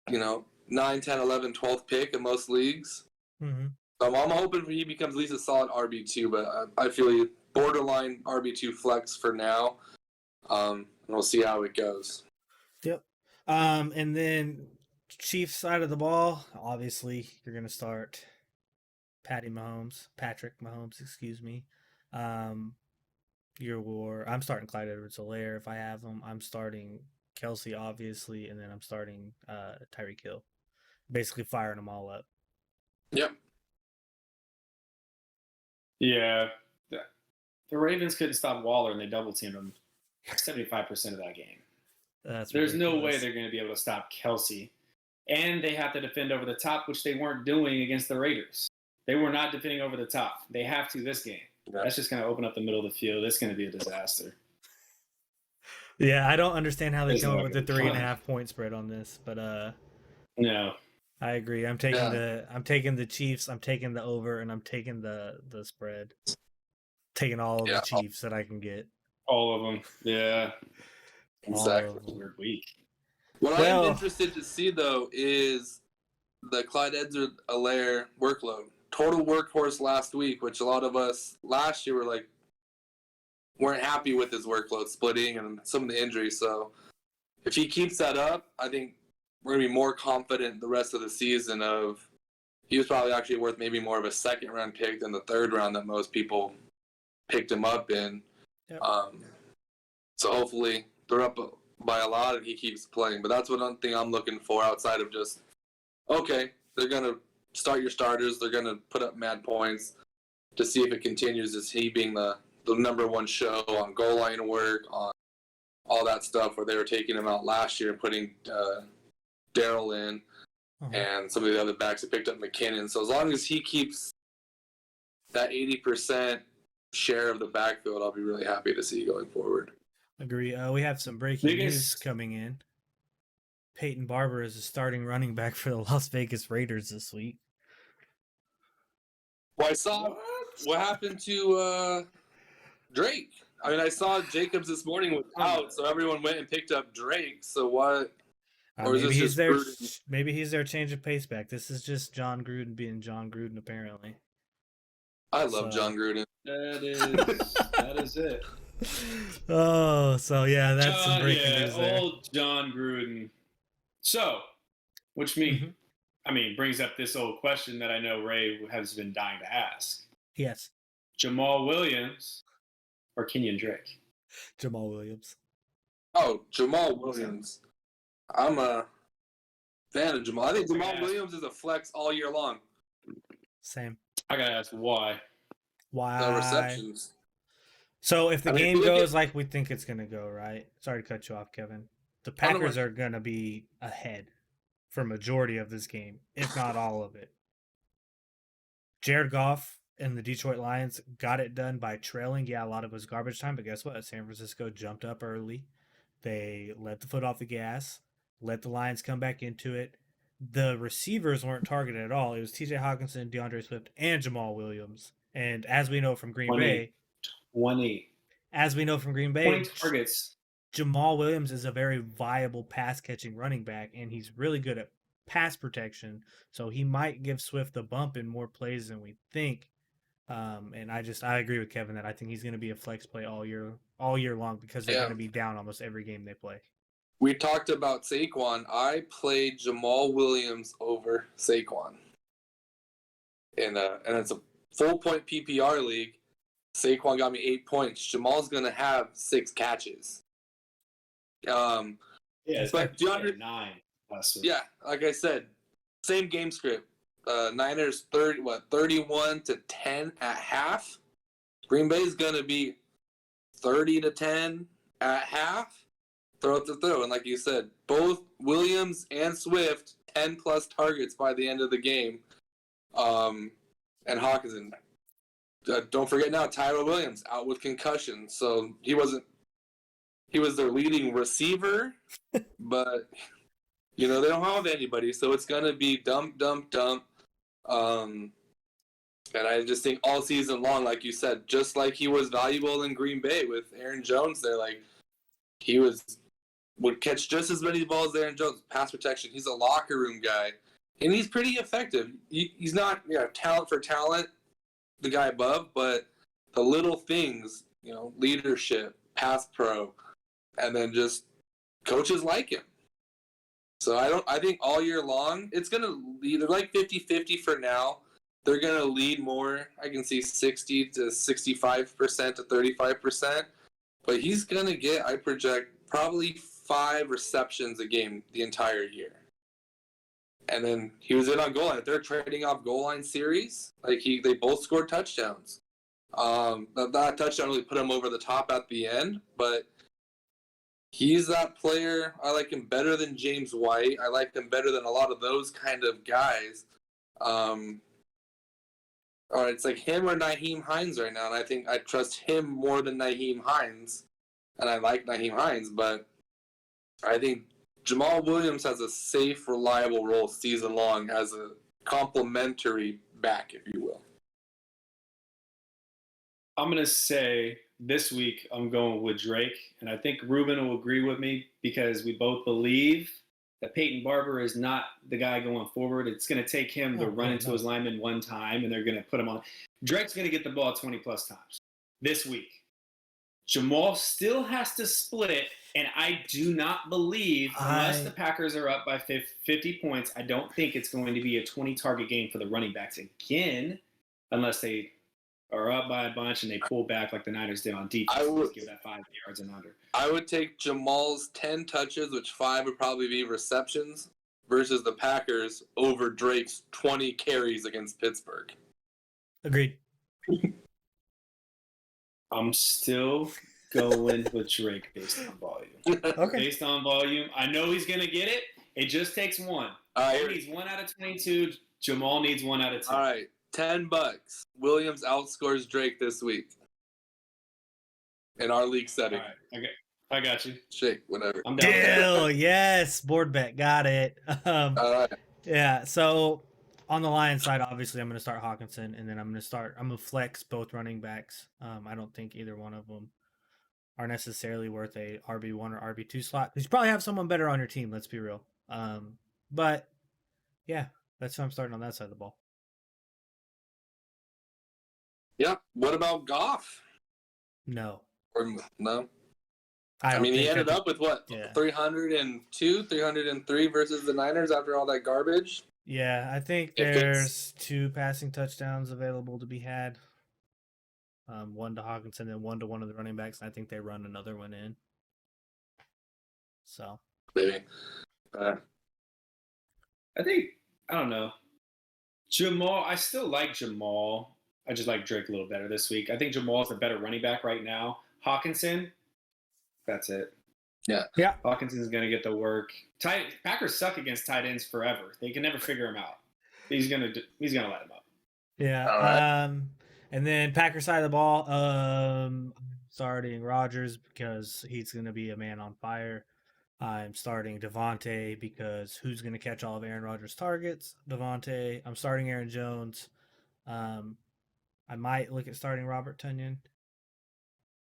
9, 10, 11, 12th pick in most leagues. Mm-hmm. So I'm hoping he becomes at least a solid RB2, but I feel he borderline RB2 flex for now. And we'll see how it goes. Yep. And then Chiefs side of the ball, obviously you're going to start Patrick Mahomes, excuse me. I'm starting Clyde Edwards-Helaire if I have him. I'm starting Kelsey, obviously, and then I'm starting Tyreek Hill. Basically firing them all up. Yep. Yeah. The Ravens couldn't stop Waller, and they double teamed him 75% of that game. There's no way they're going to be able to stop Kelsey. And they have to defend over the top, which they weren't doing against the Raiders. They were not defending over the top. They have to this game. Yeah. That's just going to open up the middle of the field. It's going to be a disaster. Yeah, I don't understand how they It's come up not with the gonna be 3.5 point spread on this, but No. I agree. I'm taking the Chiefs. I'm taking the over, and I'm taking the spread. Taking all of the Chiefs that I can get. All of them. Yeah. Exactly. Weird week. What I'm interested to see, though, is the Clyde Edwards-Helaire workload. Total workhorse last week, which a lot of us last year weren't happy with his workload splitting and some of the injuries. So if he keeps that up, I think we're going to be more confident the rest of the season of he was probably actually worth maybe more of a second-round pick than the third round that most people picked him up in. Yep. So hopefully they're up by a lot and he keeps playing. But that's one thing I'm looking for outside of just, okay, they're going to start your starters. They're going to put up mad points to see if it continues as he being the number one show on goal line work, on all that stuff where they were taking him out last year and putting Darrell in and some of the other backs that picked up McKinnon. So as long as he keeps that 80% share of the backfield, I'll be really happy to see going forward. Agree. We have some breaking news coming in. Peyton Barber is a starting running back for the Las Vegas Raiders this week. Well, I saw what happened to Drake. I mean, I saw Jacobs this morning was out, so everyone went and picked up Drake. So what? Or is maybe this he's just there. Gruden? Maybe he's their change of pace back. This is just John Gruden being John Gruden, apparently. I love John Gruden. That is it. Oh, so yeah, that's some breaking news there. Old John Gruden. So, which means, brings up this old question that I know Ray has been dying to ask. Yes. Jamal Williams or Kenyon Drake? Jamal Williams. Oh, Jamal Williams. I'm a fan of Jamal. I think Jamal Williams is a flex all year long. Same. I gotta ask why. Why? No receptions. So if the game goes like we think it's gonna go, right? Sorry to cut you off, Kevin. The Packers are gonna be ahead for majority of this game, if not all of it. Jared Goff and the Detroit Lions got it done by trailing. Yeah, a lot of it was garbage time, but guess what? San Francisco jumped up early. They let the foot off the gas, let the Lions come back into it. The receivers weren't targeted at all. It was TJ Hawkinson, DeAndre Swift, and Jamal Williams. And as we know from Green Bay, 1-8. As we know from Green Bay, point targets. Jamal Williams is a very viable pass-catching running back, and he's really good at pass protection. So he might give Swift the bump in more plays than we think. And I agree with Kevin that I think he's going to be a flex play all year long because they're going to be down almost every game they play. We talked about Saquon. I played Jamal Williams over Saquon. And it's a full-point PPR league. Saquon got me 8 points. Jamal's going to have 6 catches. It's but DeAndre 9 last week. Yeah, like I said, same game script. Niners 31-10 at half. Green Bay's going to be 30-10 at half. Throw. And like you said, both Williams and Swift 10+ targets by the end of the game. And Hawkinson. Don't forget now, Tyrell Williams out with concussion. So he was their leading receiver, but they don't have anybody. So it's going to be dump. And I just think all season long, like you said, just like he was valuable in Green Bay with Aaron Jones there, like he would catch just as many balls as Aaron Jones. Pass protection. He's a locker room guy, and he's pretty effective. He's not talent for talent, the guy above, but the little things, leadership, pass pro, and then just coaches like him. So I think all year long, it's going to lead. They're like 50-50 for now. They're going to lead more. I can see 60 to 65% to 35%. But he's going to get, I project, probably 5 receptions a game the entire year. And then he was in on goal line. If they're trading off goal line series, they both scored touchdowns. That touchdown really put him over the top at the end, but he's that player. I like him better than James White. I like him better than a lot of those kind of guys. It's like him or Nyheim Hines right now, and I think I trust him more than Nyheim Hines, and I like Nyheim Hines, but I think Jamal Williams has a safe, reliable role season long as a complementary back, if you will. I'm going to say this week I'm going with Drake, and I think Ruben will agree with me because we both believe that Peyton Barber is not the guy going forward. It's going to take him to run into his lineman one time, and they're going to put him on. Drake's going to get the ball 20-plus times this week. Jamal still has to split, and I do not believe, unless the Packers are up by 50 points, I don't think it's going to be a 20-target game for the running backs again, unless they are up by a bunch and they pull back like the Niners did on defense. Give that 5 yards and under. I would take Jamal's 10 touches, which 5 would probably be receptions, versus the Packers over Drake's 20 carries against Pittsburgh. Agreed. I'm still going with Drake based on volume. Okay. Based on volume. I know he's going to get it. It just takes one. He needs 1 out of 22. Jamal needs 1 out of 10. All right. $10. Williams outscores Drake this week in our league setting. All right. Okay. I got you. Shake, whatever. I'm down. Deal. Yes. Board bet. Got it. All right. Yeah. So on the Lions side, obviously, I'm going to start Hawkinson, and then I'm going to flex both running backs. I don't think either one of them are necessarily worth a RB1 or RB2 slot. You probably have someone better on your team. Let's be real. But yeah, that's why I'm starting on that side of the ball. Yeah. What about Goff? No. Or no? I mean, he ended think up with what? Yeah. 302, 303 versus the Niners after all that garbage? Yeah, I think there's 2 passing touchdowns available to be had. 1 to Hawkinson and 1 to one of the running backs. And I think they run another one in. So. Maybe. I don't know. Jamal, I still like Jamal. I just like Drake a little better this week. I think Jamal's the better running back right now. Hawkinson, that's it. Yeah. Hawkinson's going to get the work. Packers suck against tight ends forever. They can never figure him out. He's going to let him up. Yeah. Right. And then Packers side of the ball, starting Rodgers because he's going to be a man on fire. I'm starting Devontae because who's going to catch all of Aaron Rodgers' targets? Devontae. I'm starting Aaron Jones. I might look at starting Robert Tonyan.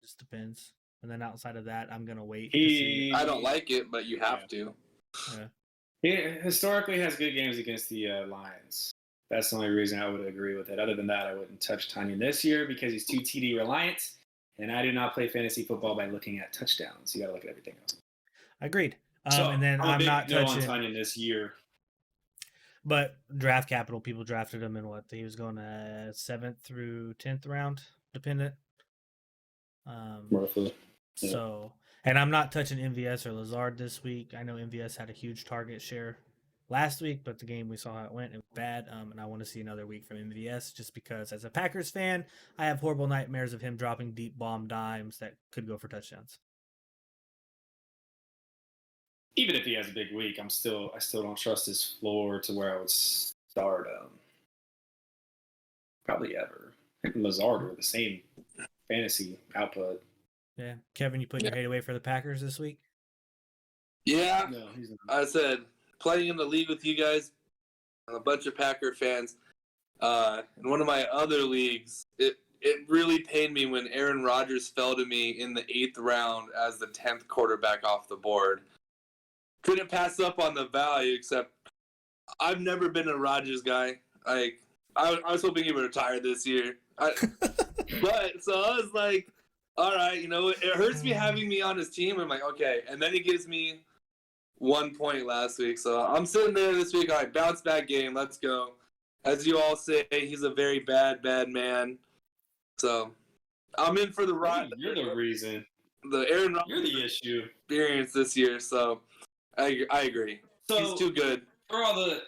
Just depends. And then outside of that, I'm going to wait. I don't like it, but you have to. Yeah. He historically has good games against the Lions. That's the only reason I would agree with it. Other than that, I wouldn't touch Tonyan this year because he's too TD reliant. And I do not play fantasy football by looking at touchdowns. You got to look at everything else. Agreed. So and then I'm not touching on Tonyan this year. But draft capital, people drafted him in what? He was going 7th through 10th round, dependent. Roughly. Yeah. So, and I'm not touching MVS or Lazard this week. I know MVS had a huge target share last week, but the game we saw how it went, it was bad. And I want to see another week from MVS just because as a Packers fan, I have horrible nightmares of him dropping deep bomb dimes that could go for touchdowns. Even if he has a big week, I still don't trust his floor to where I would start him. Probably ever. Him and Lazard are the same fantasy output. Yeah. Kevin, you putting your hate away for the Packers this week? Yeah. No, he's not. I said, playing in the league with you guys, a bunch of Packer fans. In one of my other leagues, it really pained me when Aaron Rodgers fell to me in the 8th round as the 10th quarterback off the board. Couldn't pass up on the value, except I've never been a Rodgers guy. I was hoping he would retire this year. So I was like, all right, it hurts me having me on his team. I'm like, okay. And then he gives me 1 point last week. So I'm sitting there this week. All right, bounce back game. Let's go. As you all say, he's a very bad man. So I'm in for the ride. You're the reason. The Aaron Rodgers You're the issue. experience this year. So I agree. So he's too good. For all the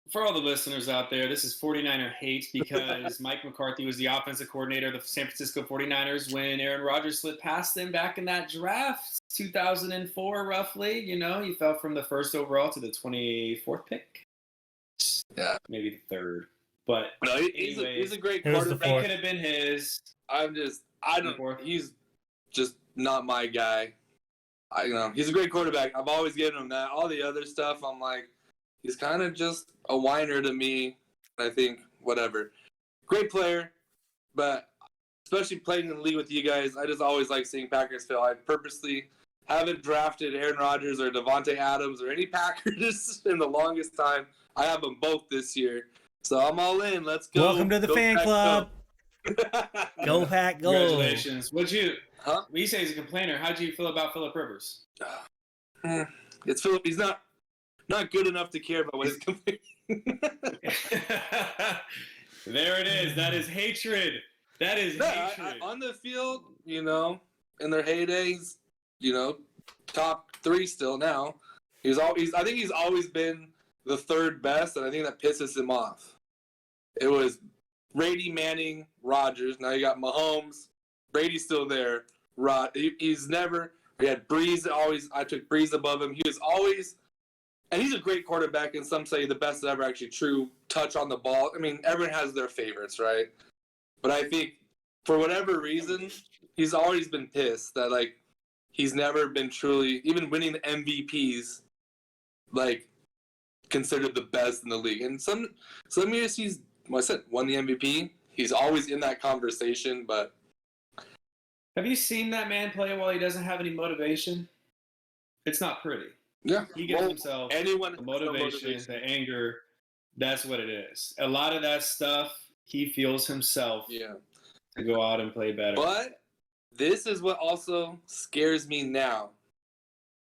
For all the listeners out there, this is 49er hates because Mike McCarthy was the offensive coordinator of the San Francisco 49ers when Aaron Rodgers slid past them back in that draft, 2004 roughly. You know, he fell from the first overall to the 24th pick. Yeah. Maybe the third. But No, he's a great It was the quarterback. fourth. it could have been his. He's just not my guy. He's a great quarterback. I've always given him that. All the other stuff, I'm like, he's kind of just a whiner to me. I think, whatever. Great player, but especially playing in the league with you guys, I just always like seeing Packers fail. I purposely haven't drafted Aaron Rodgers or Devontae Adams or any Packers in the longest time. I have them both this year. So I'm all in. Let's go. Welcome to the Go fan Pack, club. go. Go Pack, go. Congratulations. When Huh? you say he's a complainer, how do you feel about Phillip Rivers? It's Philip. He's not good enough to care about what he's complaining. There it is. That is hatred. That is hatred. On the field, in their heydays, top 3 still now. I think he's always been the third best, and I think that pisses him off. It was Brady, Manning, Rodgers. Now you got Mahomes. Brady's still there. He's never. We had Breeze. I took Breeze above him. He was always, and he's a great quarterback, and some say the best ever actually true touch on the ball. I mean, everyone has their favorites, right? But I think for whatever reason, he's always been pissed that he's never been truly, even winning the MVPs, considered the best in the league. And some years he's, won the MVP. He's always in that conversation, but. Have you seen that man play while he doesn't have any motivation? It's not pretty. Yeah. He gives himself anyone the motivation, the anger. That's what it is. A lot of that stuff, he feels himself to go out and play better. But this is what also scares me now.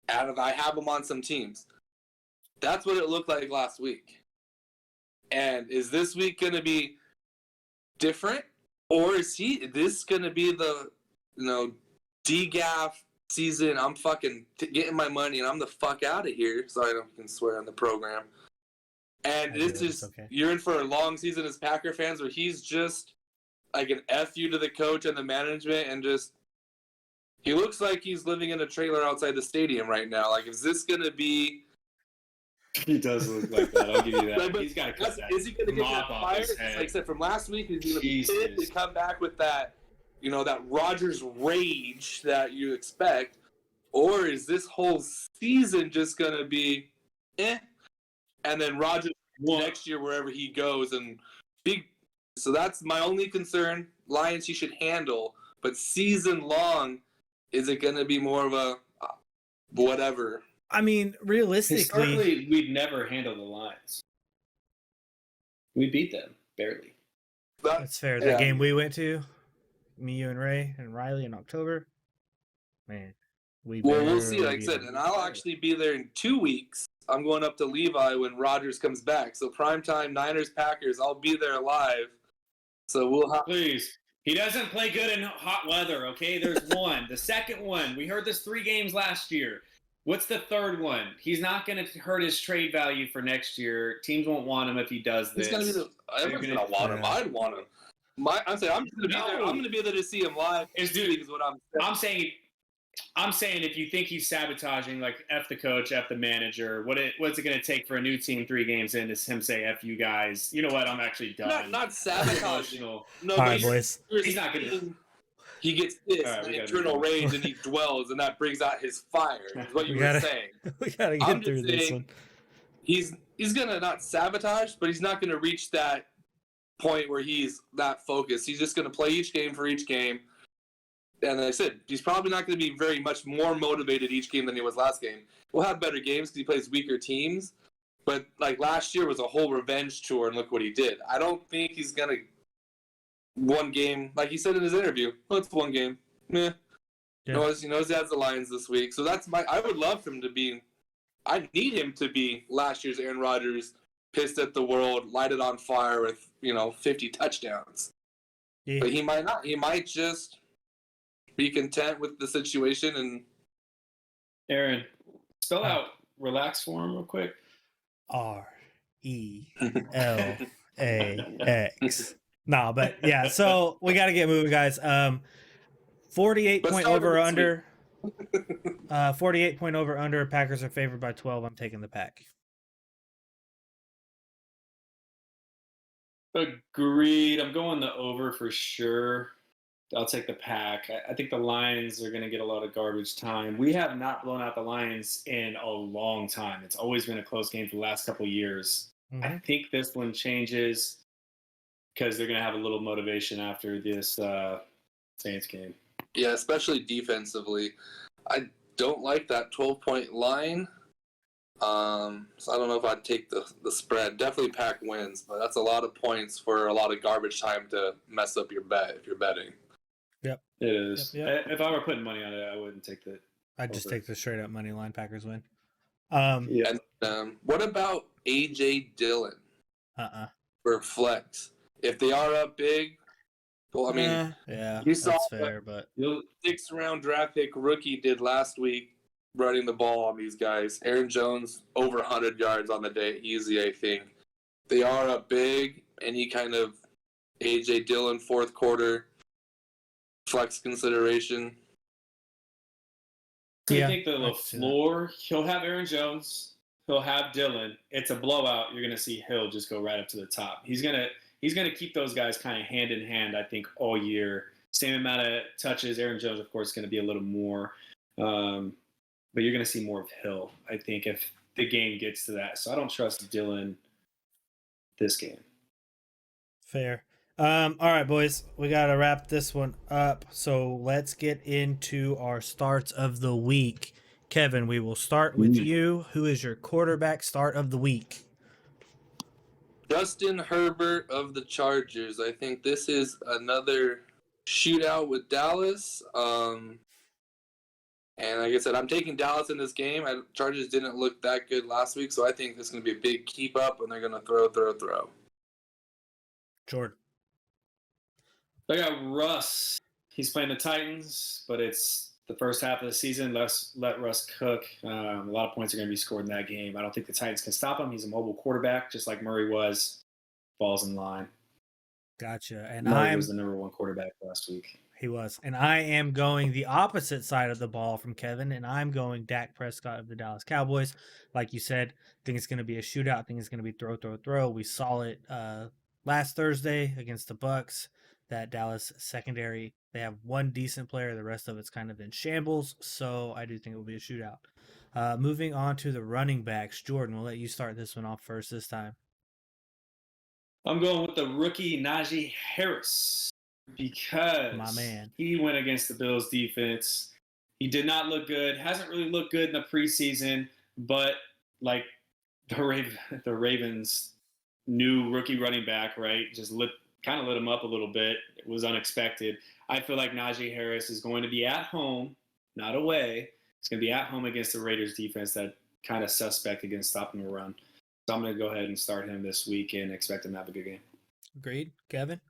I have him on some teams. That's what it looked like last week. And is this week going to be different? Or is this going to be the, DGAF season? I'm fucking getting my money and I'm the fuck out of here. So I can swear on the program. And this is, you're in for a long season as Packer fans where he's just like an F you to the coach and the management and just, he looks like he's living in a trailer outside the stadium right now. Is this going to be... He does look like that. I'll give you that. He's got to cut that. Is he going to get that mop off fired? his head. Like I said, from last week, he's going to be pissed to come back with that, that Rodgers rage that you expect. Or is this whole season just going to be and then Rodgers next year wherever he goes and big. So that's my only concern. Lions he should handle, but season long, is it going to be more of a whatever? I mean, realistically, historically, we'd never handle the Lions. We beat them barely. That's fair. That game we went to, me, you, and Ray and Riley in October, man. We'll see. Like I said, and I'll actually be there in 2 weeks. I'm going up to Levi when Rodgers comes back. So primetime Niners Packers, I'll be there live. So we'll have. Please. He doesn't play good in hot weather, okay? There's one. The second one, we heard this 3 games last year. What's the third one? He's not going to hurt his trade value for next year. Teams won't want him if he does this. He's going to be everyone's going to want him. I'd want him. I'm saying I'm going to be there. I'm going to be there to see him live. Is what I'm saying. I'm saying if you think he's sabotaging, F the coach, F the manager, what's it going to take for a new team 3 games in to him say, F you guys? You know what? I'm actually done. Not sabotaging. No, all right, boys. He's not going to. He gets pissed, internal rage, and he dwells, and that brings out his fire. Is what you were saying. We got to get through this one. He's going to not sabotage, but he's not going to reach that point where he's that focused. He's just going to play each game for each game. And like I said, he's probably not going to be very much more motivated each game than he was last game. We'll have better games because he plays weaker teams. But last year was a whole revenge tour, and look what he did. I don't think he's going to one game, like he said in his interview. Well, it's 1 game. Meh. Yeah. He knows he has the Lions this week. So I would love him to be. I need him to be last year's Aaron Rodgers, pissed at the world, light it on fire with 50 touchdowns. Yeah. But he might not. He might just be content with the situation. And Aaron, spell out relax for him real quick. ELAX. No, but yeah, so we got to get moving, guys. 48 Let's point start over with the under. 48 point over under. Packers are favored by 12. I'm taking the Pack. Agreed. I'm going the over for sure. I'll take the Pack. I think the Lions are going to get a lot of garbage time. We have not blown out the Lions in a long time. It's always been a close game for the last couple of years. I think this one changes because they're going to have a little motivation after this Saints game. Yeah, especially defensively. I don't like that 12-point line. So I don't know if I'd take the spread. Definitely Pack wins, but that's a lot of points for a lot of garbage time to mess up your bet if you're betting. Yep. It is. Yep. If I were putting money on it, I wouldn't take that. I'd just take the straight up money line. Packers win. Yeah. And what about A.J. Dillon for flex? If they are up big, well, I mean, yeah, you saw that's fair, but 6th round draft pick rookie did last week running the ball on these guys. Aaron Jones over 100 yards on the day, easy, I think. They are up big. Any kind of A.J. Dillon fourth quarter flex consideration? Yeah, I think the I can see that. LaFleur, he'll have Aaron Jones, he'll have Dillon. It's a blowout. You're going to see Hill just go right up to the top. He's going to keep those guys kind of hand in hand, I think, all year. Same amount of touches. Aaron Jones, of course, is going to be a little more. But you're going to see more of Hill, I think, if the game gets to that. So I don't trust Dillon this game. Fair. All right, boys, we got to wrap this one up. So let's get into our starts of the week. Kevin, we will start with you. Who is your quarterback start of the week? Justin Herbert of the Chargers. I think this is another shootout with Dallas. And like I said, I'm taking Dallas in this game. Chargers didn't look that good last week, so I think this is going to be a big keep up, and they're going to throw. Jordan. I got Russ. He's playing the Titans, but it's the first half of the season. Let Russ cook. A lot of points are going to be scored in that game. I don't think the Titans can stop him. He's a mobile quarterback, just like Murray was. Falls in line. Gotcha. And Murray was the number one quarterback last week. He was. And I am going the opposite side of the ball from Kevin, and I'm going Dak Prescott of the Dallas Cowboys. Like you said, I think it's going to be a shootout. I think it's going to be throw. We saw it last Thursday against the Bucks. That Dallas secondary, they have one decent player. The rest of it's kind of in shambles. So I do think it will be a shootout. Moving on to the running backs. Jordan, we'll let you start this one off first this time. I'm going with the rookie Najee Harris because My man. He went against the Bills defense. He did not look good. Hasn't really looked good in the preseason, but like the Ravens' new rookie running back, right, just kind of lit him up a little bit. It was unexpected. I feel like Najee Harris is going to be at home, not away. It's going to be at home against the Raiders defense that kind of suspect against stopping the run. So I'm going to go ahead and start him this week and expect him to have a good game. Agreed. Kevin?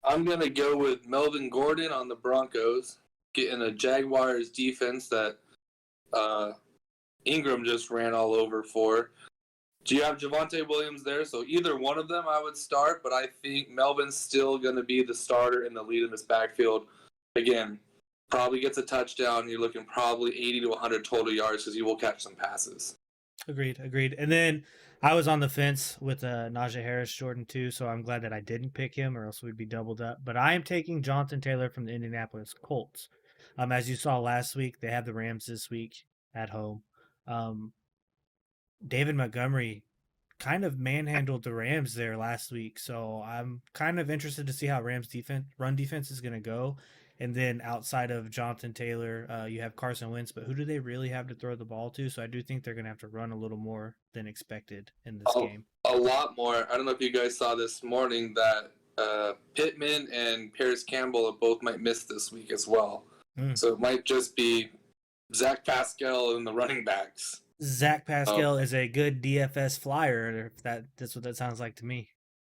I'm going to go with Melvin Gordon on the Broncos, getting a Jaguars defense that Ingram just ran all over for. Do you have Javonte Williams there? So either one of them I would start, but I think Melvin's still going to be the starter and the lead in this backfield. Again, probably gets a touchdown. You're looking probably 80 to 100 total yards because you will catch some passes. Agreed. And then I was on the fence with Najee Harris, Jordan, too, so I'm glad that I didn't pick him or else we'd be doubled up. But I am taking Jonathan Taylor from the Indianapolis Colts. As you saw last week, they have the Rams this week at home. David Montgomery kind of manhandled the Rams there last week, so I'm kind of interested to see how Rams run defense is going to go. And then outside of Jonathan Taylor, you have Carson Wentz, but who do they really have to throw the ball to? So I do think they're going to have to run a little more than expected in this game. A lot more. I don't know if you guys saw this morning that Pittman and Paris Campbell both might miss this week as well. So it might just be Zach Pascal and the running backs. Zach Pascal is a good DFS flyer, if that's what that sounds like to me.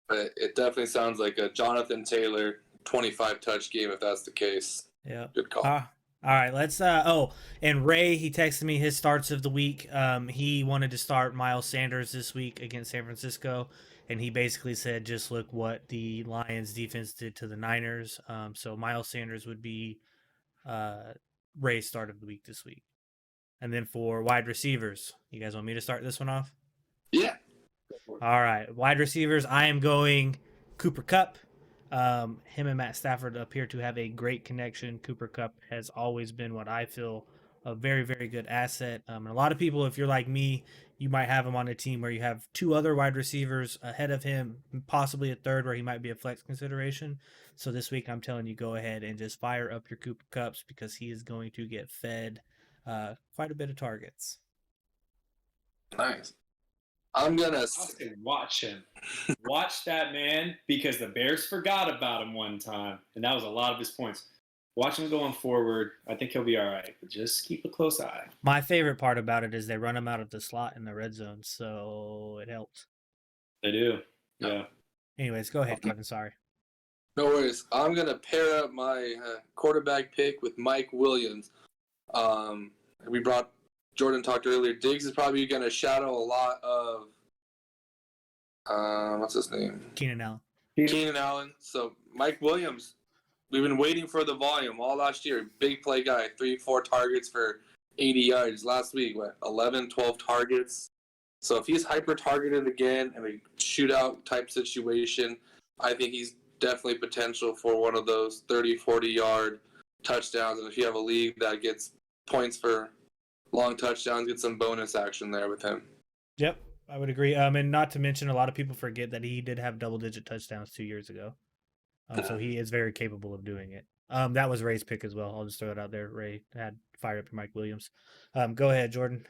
But it definitely sounds like a Jonathan Taylor 25 touch game if that's the case. Yeah. Good call. All right, let's and Ray, he texted me his starts of the week. He wanted to start Miles Sanders this week against San Francisco, and he basically said just look what the Lions defense did to the Niners. So Miles Sanders would be Ray's start of the week this week. And then for wide receivers, you guys want me to start this one off? Yeah. All right, wide receivers, I am going Cooper Kupp. Him and Matt Stafford appear to have a great connection. Cooper Kupp has always been what I feel a very, very good asset. And a lot of people, if you're like me, you might have him on a team where you have two other wide receivers ahead of him, possibly a third where he might be a flex consideration. So this week, I'm telling you, go ahead and just fire up your Cooper Kupps because he is going to get fed quite a bit of targets. Nice. I'm going to I'll say watch him. Watch that man because the Bears forgot about him one time, and that was a lot of his points. Watch him going forward. I think he'll be all right, but just keep a close eye. My favorite part about it is they run him out of the slot in the red zone, so it helps. They do. Yeah. Anyways, go ahead, Kevin. Sorry. No worries. I'm going to pair up my quarterback pick with Mike Williams. We brought Jordan talked earlier. Diggs is probably going to shadow a lot of what's his name? Keenan Allen. Keenan Allen. So Mike Williams, we've been waiting for the volume all last year. Big play guy, 3-4 targets for 80 yards. Last week, 11, 12 targets. So if he's hyper-targeted again in a shootout type situation, I think he's definitely potential for one of those 30, 40-yard touchdowns. And if you have a league that gets points for long touchdowns, get some bonus action there with him. Yep, I would agree. And not to mention, a lot of people forget that he did have double-digit touchdowns 2 years ago. So he is very capable of doing it. That was Ray's pick as well. I'll just throw it out there. Ray had fired up Mike Williams. Go ahead, Jordan.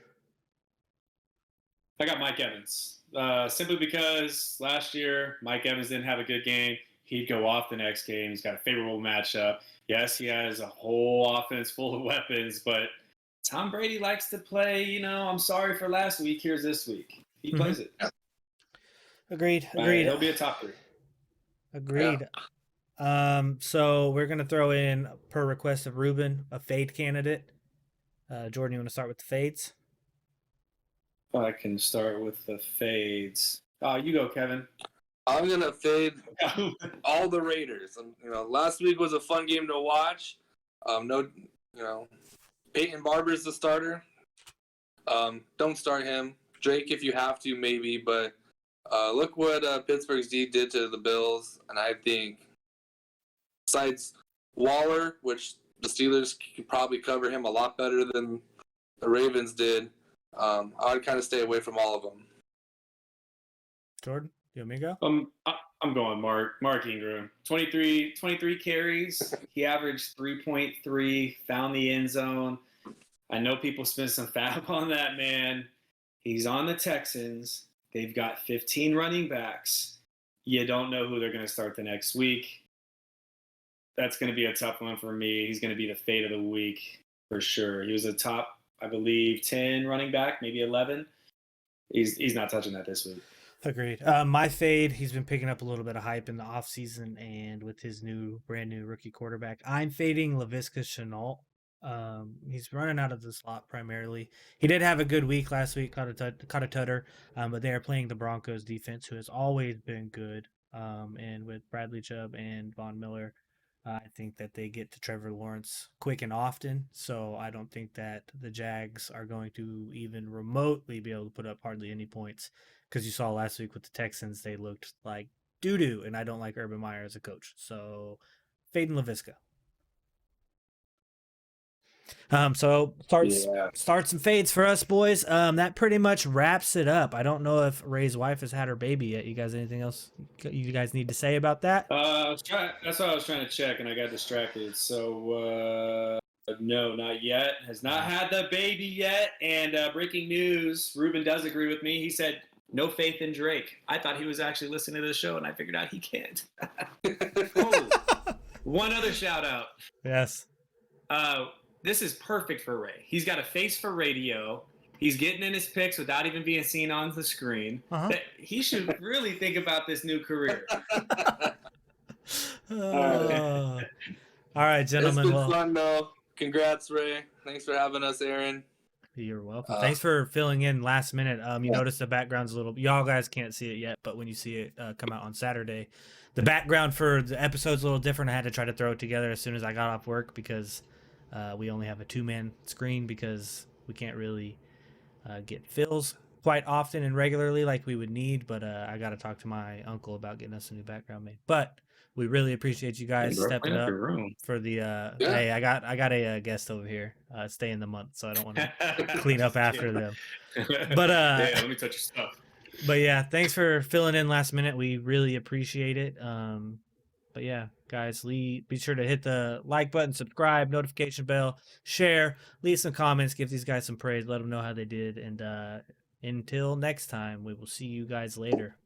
I got Mike Evans. Simply because last year Mike Evans didn't have a good game. He'd go off the next game. He's got a favorable matchup. Yes, he has a whole offense full of weapons, but Tom Brady likes to play, I'm sorry for last week. Here's this week. He plays it. Agreed. He'll be a top 3. Agreed. Yeah. So we're going to throw in, per request of Ruben, a fade candidate. Jordan, you want to start with the fades? I can start with the fades. Oh, you go, Kevin. I'm going to fade all the Raiders. Last week was a fun game to watch. Peyton Barber's the starter. Don't start him. Drake, if you have to, maybe. But look what Pittsburgh's D did to the Bills. And I think, besides Waller, which the Steelers could probably cover him a lot better than the Ravens did, I would kind of stay away from all of them. Jordan, you want me to go? I'm going Mark Ingram. 23 carries. He averaged 3.3, found the end zone. I know people spent some fab on that man. He's on the Texans. They've got 15 running backs. You don't know who they're going to start the next week. That's going to be a tough one for me. He's going to be the fade of the week for sure. He was a top, I believe, 10 running back, maybe 11. He's not touching that this week. Agreed. My fade, he's been picking up a little bit of hype in the offseason and with his brand new rookie quarterback. I'm fading Laviska Shenault. He's running out of the slot primarily. He did have a good week last week, caught a tutter, but they are playing the Broncos defense, who has always been good. And with Bradley Chubb and Von Miller, I think that they get to Trevor Lawrence quick and often. So I don't think that the Jags are going to even remotely be able to put up hardly any points. Because you saw last week with the Texans, they looked like doo-doo, and I don't like Urban Meyer as a coach. So, fading Laviska. So start some fades for us, boys. That pretty much wraps it up. I don't know if Ray's wife has had her baby yet. You guys, anything else you guys need to say about that? That's what I was trying to check, and I got distracted. So, no, not yet. Has not had the baby yet. And breaking news, Ruben does agree with me. He said, no faith in Drake. I thought he was actually listening to the show, and I figured out he can't. One other shout out. Yes. This is perfect for Ray. He's got a face for radio. He's getting in his picks without even being seen on the screen. He should really think about this new career. All right, gentlemen. It's been fun, though. Congrats, Ray. Thanks for having us, Aaron. You're welcome. Thanks for filling in last minute. You Yeah. notice the background's a little. Y'all guys can't see it yet, but when you see it come out on Saturday, the background for the episode's a little different. I had to try to throw it together as soon as I got off work because we only have a 2-man screen because we can't really get fills quite often and regularly like we would need. But I got to talk to my uncle about getting us a new background made. But we really appreciate you guys stepping up for the. Hey, I got a guest over here. Stay in the month, so I don't want to clean up after them. But yeah, let me touch your stuff. But yeah, thanks for filling in last minute. We really appreciate it. But yeah, guys, be sure to hit the like button, subscribe, notification bell, share, leave some comments, give these guys some praise, let them know how they did. And until next time, we will see you guys later.